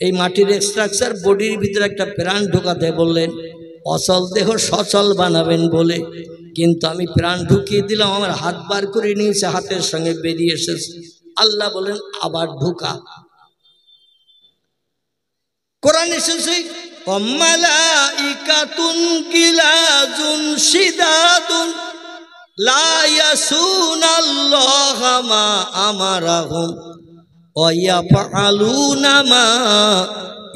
এই মাটির স্ট্রাকচার বডির ভিতরে একটা প্রাণ ঢোকাতে বললেন, অচল দেহ সচল বানাবেন বলে, কিন্তু আমি প্রাণ ঢুকিয়ে দিলাম, আমার হাত বার করে নিয়েছে, হাতের সঙ্গে বেরিয়ে এসেছে। আল্লাহ বলেন আবার ঢুকা। কোরআন এসেছে মালাইকাতুন গিলাজুন শিদাদুন লা ইয়াসুনাল্লাহা মা আমারাহুম ওয়া ইয়াফআলুনা মা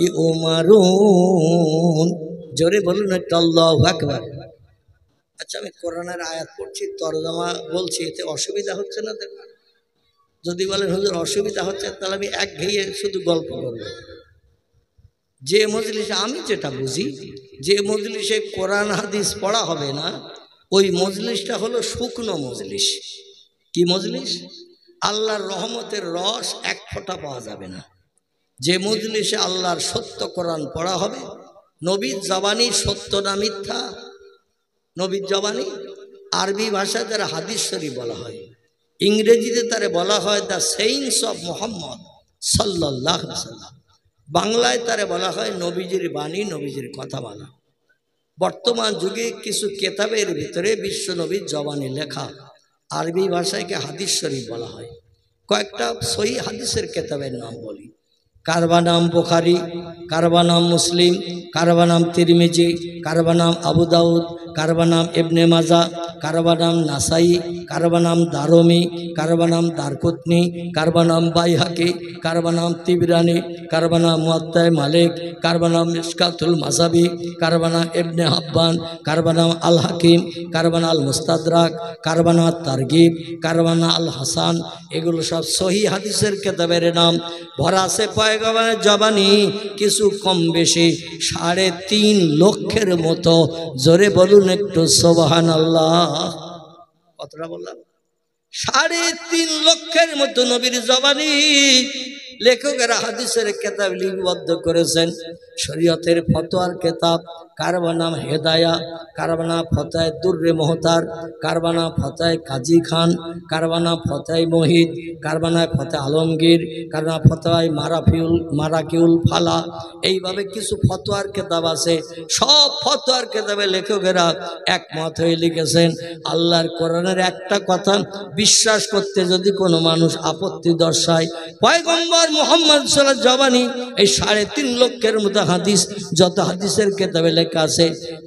ইউমারুন। জোরে বলুন একটা আল্লাহু আকবার। আচ্ছা, আমি কোরআনের আয়াত পড়ছি, তরজমা বলছি, এতে অসুবিধা হচ্ছে না? দেখুন, যদি বলেন হুজুর অসুবিধা হচ্ছে, তাহলে আমি একঘেয়ে শুধু গল্প করব। যে মজলিসে, আমি যেটা বুঝি, যে মজলিসে কোরআন হাদিস পড়া হবে না, ওই মজলিসটা হলো শুকনো মজলিস। কি মজলিস? আল্লাহর রহমতের রস এক ফোঁটা পাওয়া যাবে না। যে মজলিসে আল্লাহর সত্য কোরআন পড়া হবে, নবীর জবানি সত্য না মিথ্যা? নবীর জবানি। আরবি ভাষায় তারা হাদিস শরীফ বলা হয়, ইংরেজিতে তারে বলা হয় দ্য সেইন্স অফ মোহাম্মদ সাল্লাল্লাহু আলাইহি ওয়াসাল্লাম, বাংলায় তারে বলা হয় নবীজির বাণী, নবীজির কথা বলা। বর্তমান যুগে কিছু কেতাবের ভিতরে বিশ্ব নবীর জবানি লেখা, আরবি ভাষায়কে হাদিস শরীফ বলা হয়। কয়েকটা সহি হাদিসের কেতাবের নাম বলি। কারবা নাম বুখারী, কারবা নাম মুসলিম, কারবা নাম তিরমিজি, কারবা নাম আবু দাউদ, কারবা নাম ইবনে মাজা, কারবা নাম নাসাই, কারবা নাম দারমি, কারবা নাম দারকুতনি, কারবা নাম বাইহাকি, কারবা নাম তিবরানি, কারবা নাম মুয়াত্তা মালিক, কারবা নাম মিশকাতুল মাসাবি, কারবা নাম ইবনে হাব্বান, কারবা নাম আল হাকিম, কারবা নাম আল মুস্তাদরাক, কারবা নাম তারগিব, কারবা নাম আল হাসান। এগুলো সব সহি হাদিসের কেতাবের নাম। ভরা আছে পয়গম্বরের জবানি, কিছু কম বেশি 3.5 লক্ষের মতো। জোরে বলুন একটু সুবহানাল্লাহ। কতটা বললাম? 3.5 লক্ষের মতো নবীর জবানি। লেখকেরা হাদিসের কিতাব লিপিবদ্ধ করেছেন। শরীয়তের ফতোয়ার কিতাব কারবা নাম হেদায়া, কারবা নাম ফতোয়া দুর্রে মোহতার, কারবা নাম ফতোয়া কাজী খান, কারবা নাম ফতোয়া মহিদ, কারবা নাম ফতোয়া আলমগীর, কারবা নাম ফতোয়া মারাকিউল ফালা। এইভাবে কিছু ফতোয়ার কিতাব আছে। সব ফতোয়ার কিতাবে লেখকেরা একমত হয়ে লিখেছেন, আল্লাহর কোরআনের একটা কথা বিশ্বাস করতে যদি কোনো মানুষ আপত্তি দর্শায়, পয়গম্বর মুহাম্মদ সাল্লাল্লাহু জবানি এই 3.5 লক্ষের মতো হাদিস, যত হাদিসের কিতাবে লেখা আছে,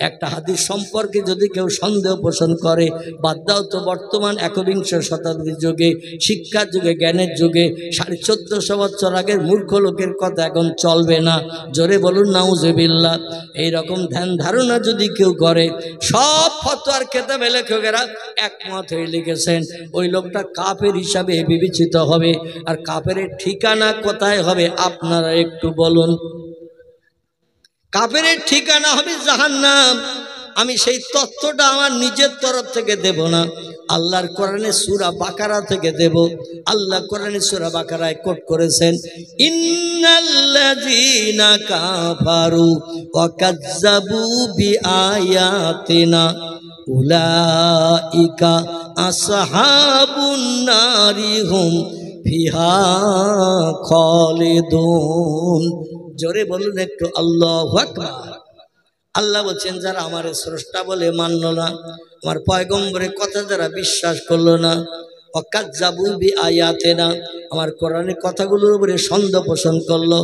একটা হাদিস সম্পর্কে যদি কেউ সন্দেহ পোষণ করে, বাদ দাও তো বর্তমান 21 শতাব্দীর যুগে, শিক্ষার যুগে, জ্ঞানের যুগে 1450 বছর আগের মূর্খ লোকের কথা এখন চলবে না। জোরে বলুন নাউজুবিল্লাহ। এইরকম ধ্যান ধারণা যদি কেউ করে, সব ফতোয়ার কিতাবে লেখকেরা একমত হয়ে লিখেছেন, ওই লোকটা কাফের হিসাবে বিবেচিত হবে। আর কাফেরের ঠিকানা কোথায় হবে আপনারা একটু বলুন? কাফেরের ঠিকানা হবে জাহান্নাম। আমি সেই তথ্যটা আমার নিজের তরফ থেকে দেব না, আল্লাহর কোরআনে সূরা বাকারা থেকে দেব। আল্লাহ কোরআনে সূরা বাকারায় কোট করেছেন, ইন্নাল্লাযীনা কাফারু ওয়া কাযযাবু বিআয়াতিনা উলাইকা আসহাবুন নারি হুম ফিহা খালিদুন। জোরে বলুন একটু আল্লাহু আকবার। আল্লাহ বলছেন, যারা আমার স্রষ্টা বলে মানল না, আমার পয়গম্বরের কথা যারা বিশ্বাস করলো না, ওয়াকাযযাবু বিআয়াতিনা, আমার কোরআনের কথাগুলোর উপরে সন্দেহ পোষণ করলো,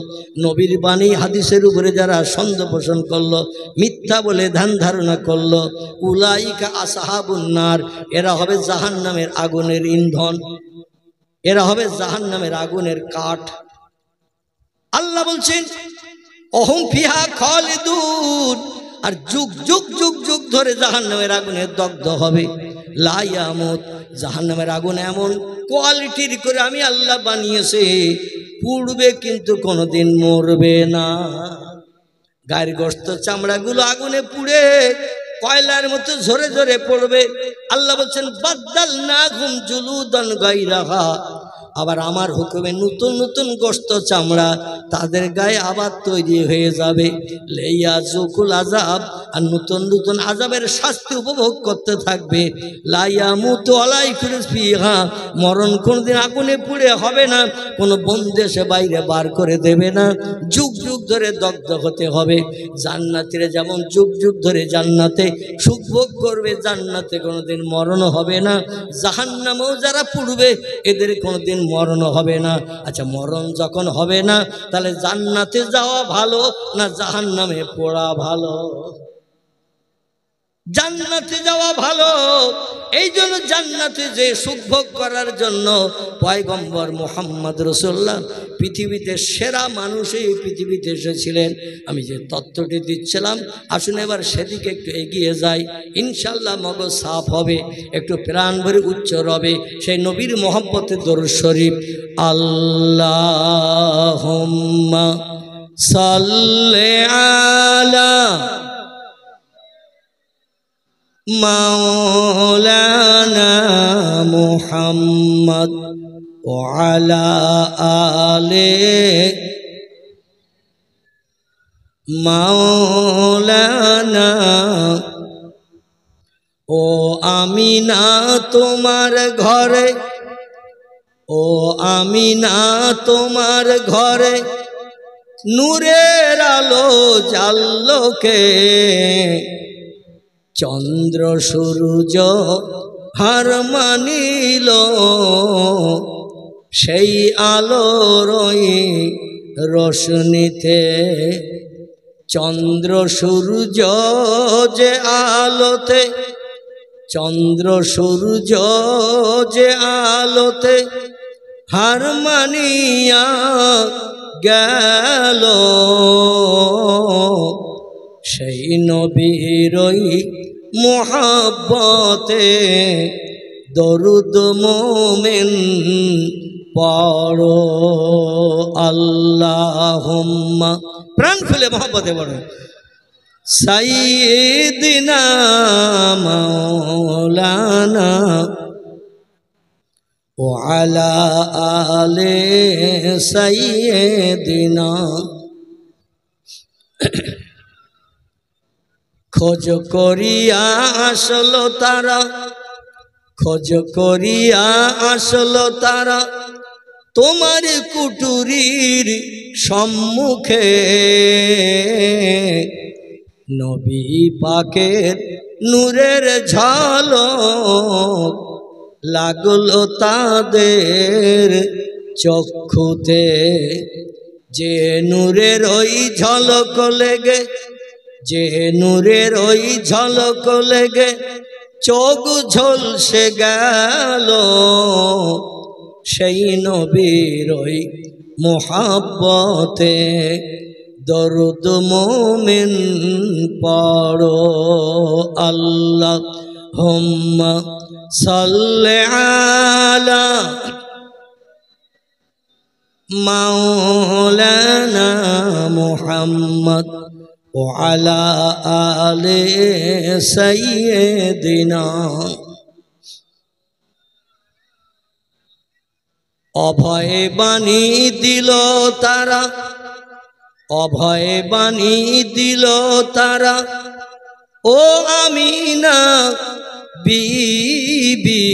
নবীর বাণী হাদিসের উপরে যারা সন্দেহ পোষণ করলো, মিথ্যা বলে ধ্যান ধারণা করলো, উলাইকা আসহাবুন নার, এরা হবে জাহান্নামের আগুনের ইন্ধন, এরা হবে জাহান্নামের আগুনের কাঠ। আল্লাহ বলছেন অহুম ফিহা খালিদুন, আর যুগ যুগ যুগ যুগ ধরে জাহান্নামের আগুনে দগ্ধ হবে। লা ইয়ামুত, জাহান্নামের আগুন এমন কোয়ালিটির করে আমি আল্লাহ বানিয়েছে, পুড়বে কিন্তু কোনোদিন মরবে না। গায়ের গোশত চামড়াগুলো আগুনে পুড়ে কয়লার মতো ঝরে ঝরে পড়বে। আল্লাহ বলছেন বাদদালনাহুম জুলুদান গায়রাহা, আবার আমার হুকুমে নতুন নতুন গোশত চামড়া তাদের গায়ে আবার তৈরি হয়ে যাবে। লাইয়াজুকুল আযাব, আর নতুন নতুন আযাবের শাস্তি উপভোগ করতে থাকবে। লা ইয়ামুতু ওয়ালা ইয়াখরুজ ফিহা, মরণ কোনদিন আগুনে পুড়ে হবে না, কোনো বন্দেশে বাইরে বার করে দেবে না, যুগ যুগ ধরে দগ্ধ হতে হবে। জান্নাতীরা যেমন যুগ যুগ ধরে জান্নাতে সুখ ভোগ করবে, জান্নাতে কোনোদিন মরণ হবে না। জাহান্নামেও যারা পুড়বে এদের কোনোদিন মরণ হবে না। আচ্ছা, মরণ যখন হবে না, তাহলে জান্নাতে যাওয়া ভালো না জাহান্নামে পড়া ভালো? জান্নাতে যাওয়া ভালো। এই জন্য জান্নাতে যে সুখ ভোগ করার জন্য পয়গম্বর মুহাম্মদ রাসূলুল্লাহ পৃথিবীতে সেরা মানুষ এই পৃথিবীতে এসেছিলেন। আমি যে তত্ত্বটি দিচ্ছিলাম, আসুন এবার সেদিকে একটু এগিয়ে যাই, ইনশাল্লাহ মগজ সাফ হবে, একটু প্রাণ ভরে উচ্চ রবে সেই নবীর মহব্বতে দরুদ শরীফ। আল্লাহুম্মা সাল্লি আলা মাওলানা মুহাম্মদ ওয়া আলা আলি মাওলানা। ও আমিনা তোমার ঘরে, ও আমিনা তোমার ঘরে নূরের আলো জ্বাললো কে, চন্দ্র সূর্য হার মানিল সেই আলোরই রোশনীতে। চন্দ্র সূর্য যে আলোতে, চন্দ্র সূর্য যে আলোতে হার মানিয়া গেল, সেই নবীরই মুহাব্বতে দরুদ মোমেন পড়ো। আল্লাহুম্মা, প্রাণ খুলে মুহাব্বতে পড়ো, সাইয়্যিদিনা মাওলানা وعلى آل سيدنا খোঁজ করিয়া আসলো তারা, খোঁজ করিয়া আসলো তারা তোমার কুটুরির সম্মুখে। নবী পাকের নূরের ঝলক লাগলো তাদের চক্ষুতে। যে নূরের ওই ঝলক লেগে, যে নূরের ওই ঝলক লেগে চোখ ঝলসে গেল, সেই নবীর ওই মুহাব্বতে দরুদ মোমিন পড়ো। আল্লাহুম্মা সাল্লি আলা মাওলানা মুহাম্মদ ওয়া আলা আলি সাইয়্যিদিনা। অভয় বাণী দিল তারা, অভয় বাণী দিল তারা ও আমিনা বিবি।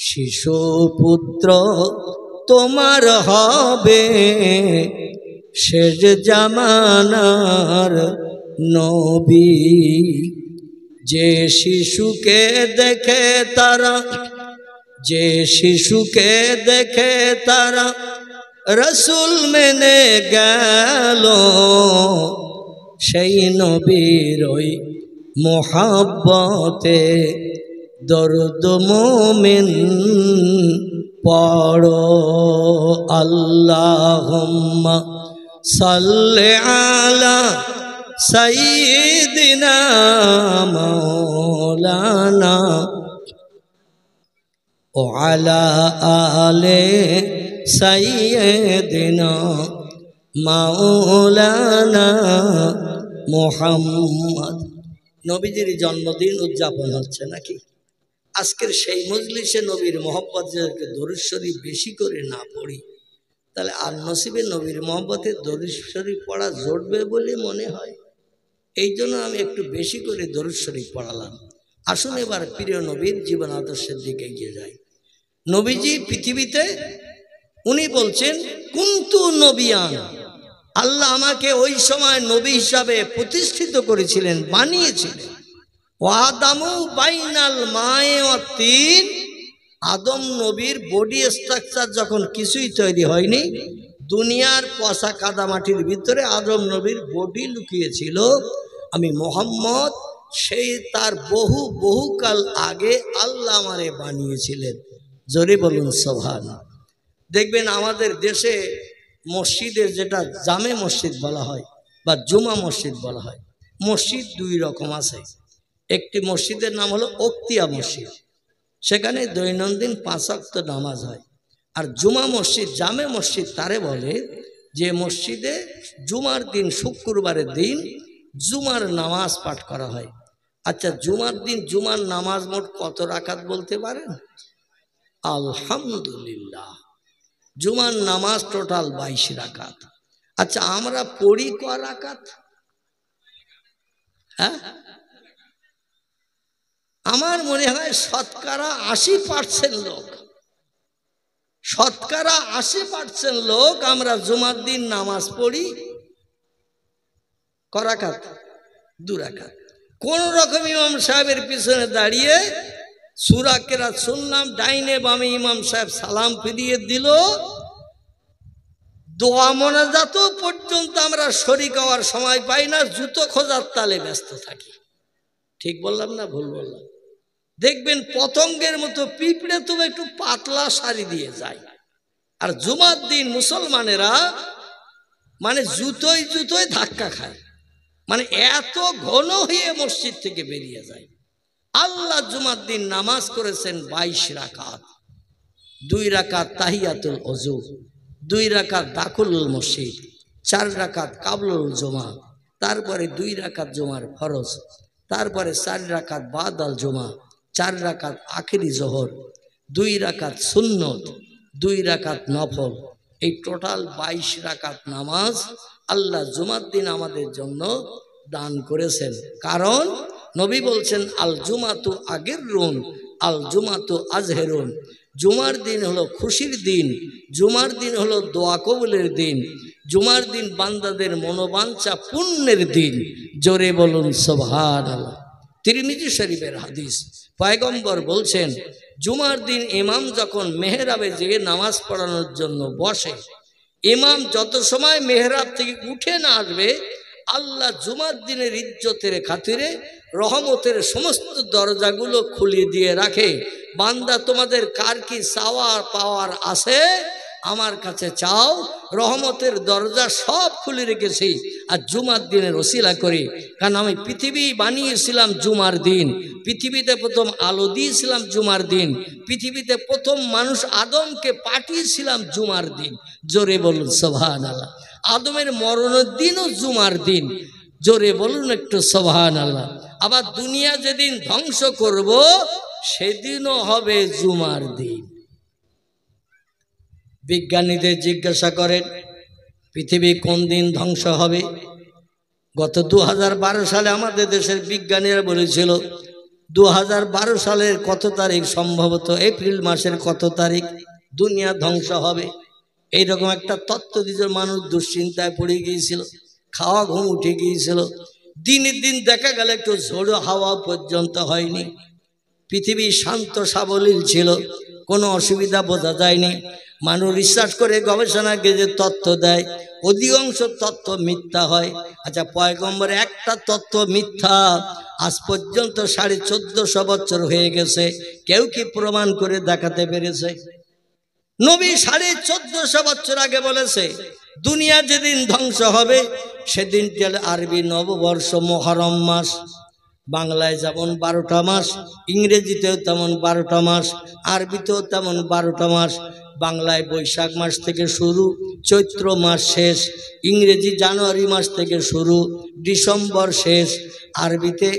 শিশু পুত্র তোমার হবে, শেষ জামানার নবী। যে শিশুকে দেখে তারা, যে শিশুকে দেখে তারা রসুল মেনে গেল, সেই নবীর ওই মুহাব্বতে দরুদ মোমিন পড়ো। আল্লাহুম্মা সাল্লি আলা সাইয়্যিদিনা মাওলানা ওয়া আলা আলি সাইয়্যিদিনা মাওলানা মুহাম্মদ। নবীজির জন্মদিন উদযাপন হচ্ছে নাকি? আজকের সেই মজলিসে নবীর মহব্বতকে দরুদ শরীফ বেশি করে না পড়ি, তাহলে আর নসিবে নবীর মহব্বতে দরুদ শরীফ পড়া জড়বে বলে মনে হয়। এই জন্য আমি একটু বেশি করে দরুদ শরীফ পড়ালাম। আসুন এবার প্রিয় নবীর জীবন আদর্শের দিকে এগিয়ে যাই। নবীজি পৃথিবীতে উনি বলছেন কুনতু নবিয়ান, আল্লাহ আমাকে ওই সময় নবী হিসাবে প্রতিষ্ঠিত করেছিলেন, বানিয়েছিলেন। ওয়াদামু বাইনাল মায়ে ওয়া তিন, আদম নবীর বডি স্ট্রাকচার যখন কিছুই তৈরি হয়নি, দুনিয়ার পচা কাদামাটির ভিতরে আদম নবীর বডি লুকিয়েছিল। আমি মোহাম্মদ সেই তার বহুকাল আগে আল্লাহ আমারে বানিয়েছিলেন। জোরে বলুন সুবহানাল্লাহ। দেখবেন আমাদের দেশে মসজিদের যেটা জামে মসজিদ বলা হয় বা জুমা মসজিদ বলা হয়, মসজিদ দুই রকম আছে। একটি মসজিদের নাম হলো ওক্তিয়া মসজিদ, সেখানে দৈনন্দিন 5 ওয়াক্ত নামাজ হয়। আর জুমা মসজিদ, জামে মসজিদ তারে বলে যে মসজিদে জুমার দিন, শুক্রবারের দিন জুমার নামাজ পাঠ করা হয়। আচ্ছা, জুমার দিন জুমার নামাজ মোট কত রাকাত বলতে পারেন? আলহামদুলিল্লাহ, জুমার নামাজ টোটাল 22 রাকাত। আচ্ছা, আমরা পড়ি ক রাকাত? হ্যাঁ, আমার মনে হয় শতকরা 80% লোক, শতকরা 80% লোক আমরা জুমার দিন নামাজ পড়ি ক রাকাত? 2 রাকাত। কোন রকম ইমাম সাহেবের পিছনে দাঁড়িয়ে সূরা কেরাত শুনলাম, ডাইনে বামে ইমাম সাহেব সালাম ফিরিয়ে দিল, দোয়া মোনাজাত পর্যন্ত আমরা শরীক হওয়ার সময় পাই না, জুতো খোঁজার তালে ব্যস্ত থাকি। ঠিক বললাম না ভুল বললাম? দেখবেন পতঙ্গের মতো পিঁপড়ে তো একটু পাতলা শাড়ি দিয়ে যায়, আর জুমার দিন মুসলমানেরা মানে জুতোয় জুতোয় ধাক্কা খায়, মানে এত ঘন হয়ে মসজিদ থেকে বেরিয়ে যায়। আল্লাহ জুমার দিন নামাজ করেছেন 22 রাকাত। 2 রাকাত তাহিয়াতুল ওযু, 2 রাকাত দাখুলুল মসজিদ, 4 রাকাত কাবলুল জুমা, তারপরে 2 রাকাত জুমার ফরজ, তারপরে 4 রাকাত বাদাল জুমা, 4 রাকাত আখেরি জোহর, 2 রাকাত সুন্নত, 2 রাকাত নফল, এই টোটাল 22 রাকাত নামাজ আল্লাহ জুমার দিন আমাদের জন্য দান করেছেন। কারণ নবী বলছেন আল জুমাতু আগেরুন আল জুমাতু আজহেরুন, জুমার দিন হলো খুশির দিন, জুমার দিন হলো দোয়া কবুলের দিন, জুমার দিন বান্দাদের মনোবাঞ্ছা পূর্ণের দিন। জোরে বলুন সুবহানাল্লাহ। তিরমিজি শরীফের হাদিস, পয়গম্বর বলছেন জুমার দিন ইমাম যখন মেহরাবে যেয়ে নামাজ পড়ানোর জন্য বসে, ইমাম যত সময় মেহরাব থেকে উঠে না আসবে, আল্লাহ জুমার দিনের ইজ্জতের খাতিরে রহমতের সমস্ত দরজাগুলো খুলে দিয়ে রাখে। বান্দা তোমাদের কার কি চাওয়ার পাওয়ার আছে আমার কাছে চাও, রহমতের দরজা সব খুলে রেখেছি। আর জুমার দিনের ওসিলা করি, কারণ আমি পৃথিবী বানিয়েছিলাম জুমার দিন, পৃথিবীতে প্রথম আলো দিয়েছিলাম জুমার দিন, পৃথিবীতে প্রথম মানুষ আদমকে পাঠিয়েছিলাম জুমার দিন। জোরে বলুন সুবহানাল্লাহ। আদমের মরণের দিনও জুমার দিন। জোরে বলুন একটু সুবহানাল্লাহ। আবার দুনিয়া যেদিন ধ্বংস করব সেদিনও হবে জুমার দিন। বিজ্ঞানীদের জিজ্ঞাসা করেন পৃথিবী কোন দিন ধ্বংস হবে। গত 2012 সালে আমাদের দেশের বিজ্ঞানীরা বলেছিল 2012 সালের কত তারিখ, সম্ভবত এপ্রিল মাসের কত তারিখ দুনিয়া ধ্বংস হবে। এইরকম একটা তত্ত্ব দিয়ে মানুষ দুশ্চিন্তায় পড়ে গিয়েছিল, খাওয়া ঘুম উঠে গিয়েছিল। দিনের দিন দেখা গেল একটু ঝোড়ো হাওয়া পর্যন্ত হয়নি। পৃথিবী শান্ত সাবলীল ছিল, কোনো অসুবিধা বোঝা যায়নি। মানুষ রিসার্চ করে গবেষণাকে যে তথ্য দেয় অধিকাংশ তথ্য মিথ্যা হয়। আচ্ছা, পয়গম্বর একটা তথ্য মিথ্যা আজ পর্যন্ত 1450 বছর হয়ে গেছে, কেউ কি প্রমাণ করে দেখাতে পেরেছে? নবী 1450 বছর আগে বলেছে দুনিয়া যেদিন ধ্বংস হবে সেদিন আরবি নববর্ষ মহরম মাস, বাংলায় যেমন 12টা মাস, ইংরেজিতেও তেমন 12টা মাস, আরবিতেও তেমন 12টা মাস। বাংলায় বৈশাখ মাস থেকে শুরু, চৈত্র মাস শেষ, ইংরেজি জানুয়ারি মাস থেকে শুরু, ডিসেম্বর শেষ, আরবিতে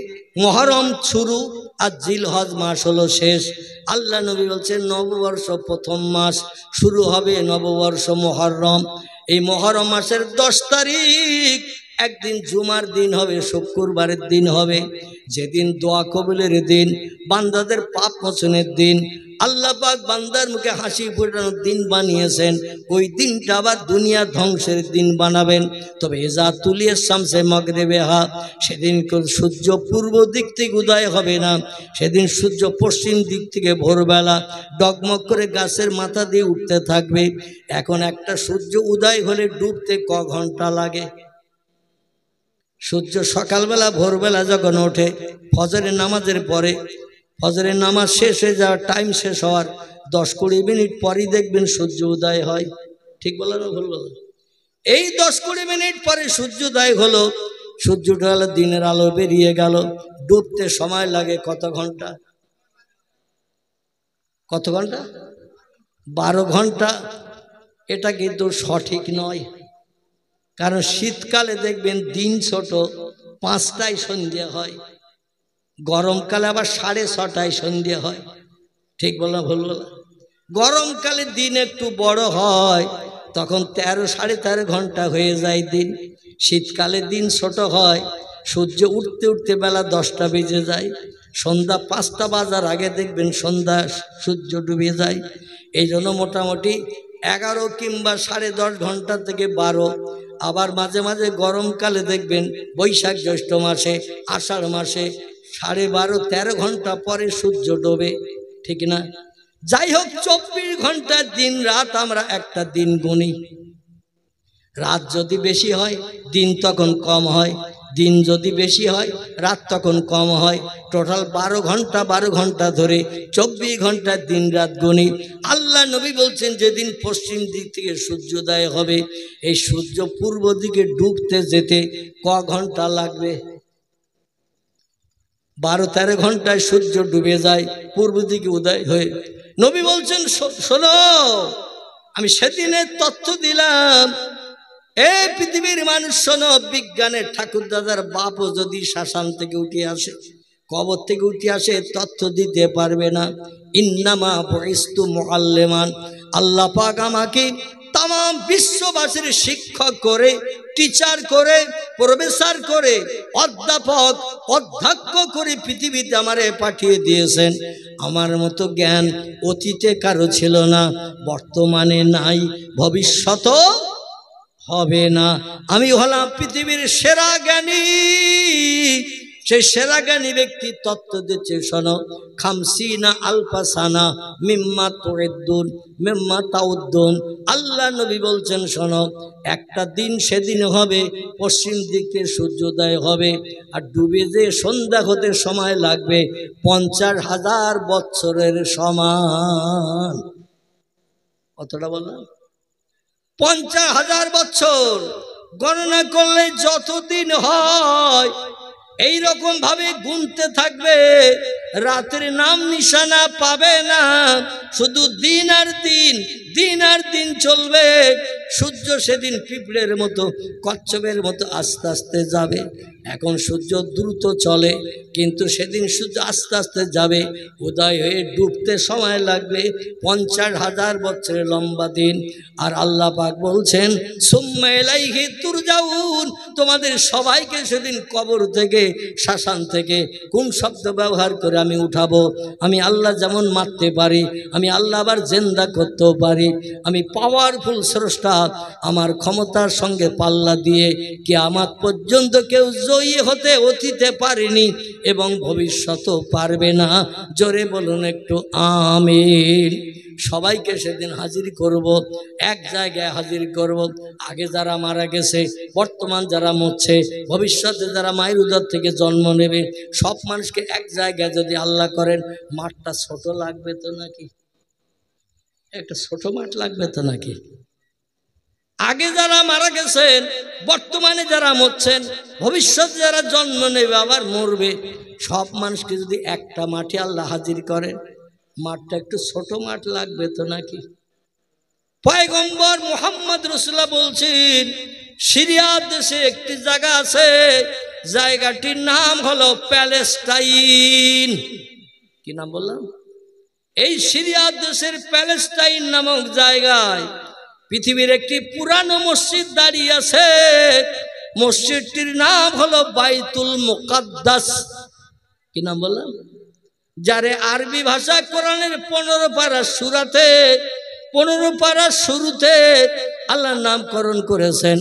মহরম শুরু আর জিলহজ মাস হলো শেষ। আল্লাহ নবী বলছেন নববর্ষ প্রথম মাস শুরু হবে নববর্ষ মহরম। এই মহরম মাসের 10 তারিখ একদিন জুমার দিন হবে, শুক্রবারের দিন হবে, যেদিন দোয়া কবুলের দিন, বান্দাদের পাপ মোচনের দিন, আল্লাহ পাক বান্দার মুখে হাসি ফোটানোর দিন বানিয়েছেন। ওই দিনটা আবার দুনিয়া ধ্বংসের দিন বানাবেন। তবে এজা তুলিয়ে শামসে মাগরিবেহা, সেদিন সূর্য পূর্ব দিক থেকে উদয় হবে না, সেদিন সূর্য পশ্চিম দিক থেকে ভোরবেলা ডগমগ করে গাছের মাথা দিয়ে উঠতে থাকবে। এখন একটা সূর্য উদয় হলে ডুবতে ক ঘন্টা লাগে? সূর্য সকালবেলা ভোরবেলা যখন ওঠে ফজরের নামাজের পরে, ফজরের নামাজ শেষ হয়ে যাওয়ার টাইম শেষ হওয়ার 10-20 মিনিট পরই দেখবেন সূর্য উদয় হয়। ঠিক বললাম না ভুল বললাম? এই 10-20 মিনিট পরে সূর্যোদয় হলো, সূর্যটা হলো দিনের আলো বেরিয়ে গেল, ডুবতে সময় লাগে কত ঘন্টা? কত ঘন্টা? 12 ঘন্টা। এটা কিন্তু সঠিক নয়, কারণ শীতকালে দেখবেন দিন ছোট, 5টায় সন্ধ্যে হয়, গরমকালে আবার 6:30টায় সন্ধ্যে হয়। ঠিক বললাম ভুল বললাম? গরমকালে দিন একটু বড় হয়, তখন 13-13.5 ঘন্টা হয়ে যায় দিন। শীতকালে দিন ছোট হয়, সূর্য উঠতে উঠতে বেলা 10টা বেজে যায়, সন্ধ্যা 5টা বাজার আগে দেখবেন সন্ধ্যা সূর্য ডুবে যায়। এই জন্য মোটামুটি 11 কিংবা 10.5 ঘন্টা থেকে 12। আবার মাঝে মাঝে গরমকালে দেখবেন বৈশাখ জ্যৈষ্ঠ মাসে, আষাঢ় মাসে 12.5-13 ঘন্টা পরে সূর্য ডোবে। ঠিক না? যাই হোক, 24 ঘন্টা দিন রাত আমরা একটা দিন গুনি। রাত যদি বেশি হয় দিন তখন কম হয়, দিন যদি বেশি হয় রাত তখন কম হয়। টোটাল 12 ঘন্টা ধরে 24 ঘন্টা দিন রাত গুনি। আল্লাহ নবী বলছেন যেদিন পশ্চিম দিক থেকে সূর্যোদয় হবে, এই সূর্য পূর্ব দিকে ডুবতে যেতে ক ঘন্টা লাগবে? 12-13 ঘন্টায় সূর্য ডুবে যায়, পূর্ব দিকে উদয় হয়ে। নবী বলছেন শোনো, আমি সেদিনের তথ্য দিলাম, এই পৃথিবীর মানুষ শোনো, বিজ্ঞানের ঠাকুর দাদার বাপও যদি শ্মশান থেকে উঠে আসে, কবর থেকে উঠে আসে তথ্য দিতে পারবে না। ইন্নামা বুইস্তু মুআল্লিমান, আল্লাহ পাক আমাকে তাম বিশ্ববাসীর শিক্ষক করে, টিচার করে, প্রফেসর করে, অধ্যাপক অধ্যক্ষ করে পৃথিবীতে আমারে পাঠিয়ে দিয়েছেন। আমার মতো জ্ঞান অতীতে কারো ছিল না, বর্তমানে নাই, ভবিষ্যতেও হবে না। আমি হলাম পৃথিবীর সেরা জ্ঞানী। সেই সেরা জ্ঞানী ব্যক্তি তত্ত্ব দিচ্ছে, শোনো, খামসিনা আলফাসানা মিম্মা তুইদ্দুন মিম্মা তাউদ্দুন। আল্লাহ নবী বলছেন, শোনো, একটা দিন সেদিন হবে, পশ্চিম দিকে সূর্যোদয় হবে আর ডুবে যে সন্ধ্যা হতে সময় লাগবে 50,000 বছরের সমান। কতটা বললাম? 50,000 বছর গণনা করলে যতদিন হয় এই রকম ভাবে গুনতে থাকবে, রাতের নাম নিশানা পাবে না, শুধু দিন আর দিন, দিন আর দিন চলবে। সূর্য সেদিন পিঁপড়ের মতো, কচ্ছপের মতো আস্তে আস্তে যাবে। এখন সূর্য দ্রুত চলে, কিন্তু সেদিন সূর্য আস্তে আস্তে যাবে, উদয় হয়ে ডুবতে সময় লাগবে 50,000 বছরের লম্বা দিন। আর আল্লাহ পাক বলছেন, সুম্মা ইলাইহি তুরজাউন, তোমাদের সবাইকে সেদিন কবর থেকে, শ্মশান থেকে কোন শব্দ ব্যবহার করে আমি উঠাবো? আমি আল্লাহ যেমন মারতে পারি, আমি আল্লাহ আবার জিন্দা করতেও পারি। আমি পাওয়ারফুল স্রষ্টা। আমার ক্ষমতার সঙ্গে পাল্লা দিয়ে কিয়ামত পর্যন্ত কেউ জয়ী হতে অতীতে পারেনি এবং ভবিষ্যতেও পারবে না। জোরে বলুন একটু আমিন। সবাইকে সেদিন হাজির করব, এক জায়গায় হাজির করব। আগে যারা মারা গেছে, বর্তমান যারা মরছে, ভবিষ্যতে যারা মায়ের উদর থেকে জন্ম নেবে, সব মানুষকে এক জায়গায় যদি আল্লাহ করেন, মাঠটা ছোট লাগবে তো নাকি? একটা ছোট মাঠ লাগবে তো নাকি? আগে যারা মারা গেছেন, বর্তমানে যারা মরছেন, ভবিষ্যতে যারা জন্ম নেবে আবার মরবে, সব মানুষকে যদি একটা মাঠে আল্লাহ হাজির করেন, মাঠটা একটু ছোট মাঠ লাগবে তো নাকি? পয়গম্বর মুহাম্মদ রাসূলুল্লাহ বলছেন, সিরিয়া দেশে একটি জায়গা আছে, জায়গাটির নাম হলো প্যালেস্টাইন। কি নাম বললাম? এই সিরিয়া দেশের প্যালেস্টাইন নামক জায়গায় পৃথিবীর একটি পুরানো মসজিদ দাঁড়িয়ে আছে। মসজিদটির নাম হলো বাইতুল মুকাদ্দাস। কি নাম বললাম? যারে আরবি ভাষা কোরআনের 15 পারা সূরাতে, 15 পারা শুরুতে আল্লাহর নামকরণ করেছেন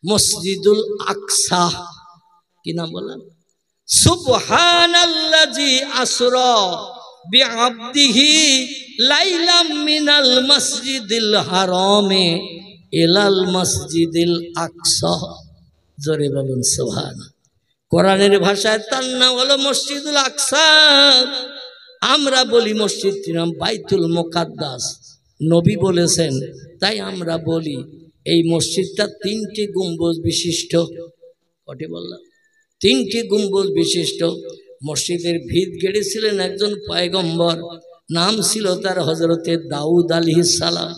মসজিদুল আকসা। কি নাম বললাম? সুবহানাল্লাযী আসরা বিআবদিহি লাইলাম মিনাল মসজিদিল হারামে ইলাল মসজিদিল আকসা। জোরে বলুন সুবহানাল্লাহ। কোরআনের ভাষায় তার নাম হলো মসজিদুল আকসা। আমরা বলি মসজিদটির নাম বাইতুল মুকাদ্দাস। নবী বলেছেন, তাই আমরা বলি। এই মসজিদটা 3টি গম্বুজ বিশিষ্ট। কটি বললাম? 3টি গম্বুজ বিশিষ্ট। মসজিদের ভিত গেড়েছিলেন একজন পয়গম্বর, নাম ছিল তার হযরতে দাউদ আলাইহিস সালাম।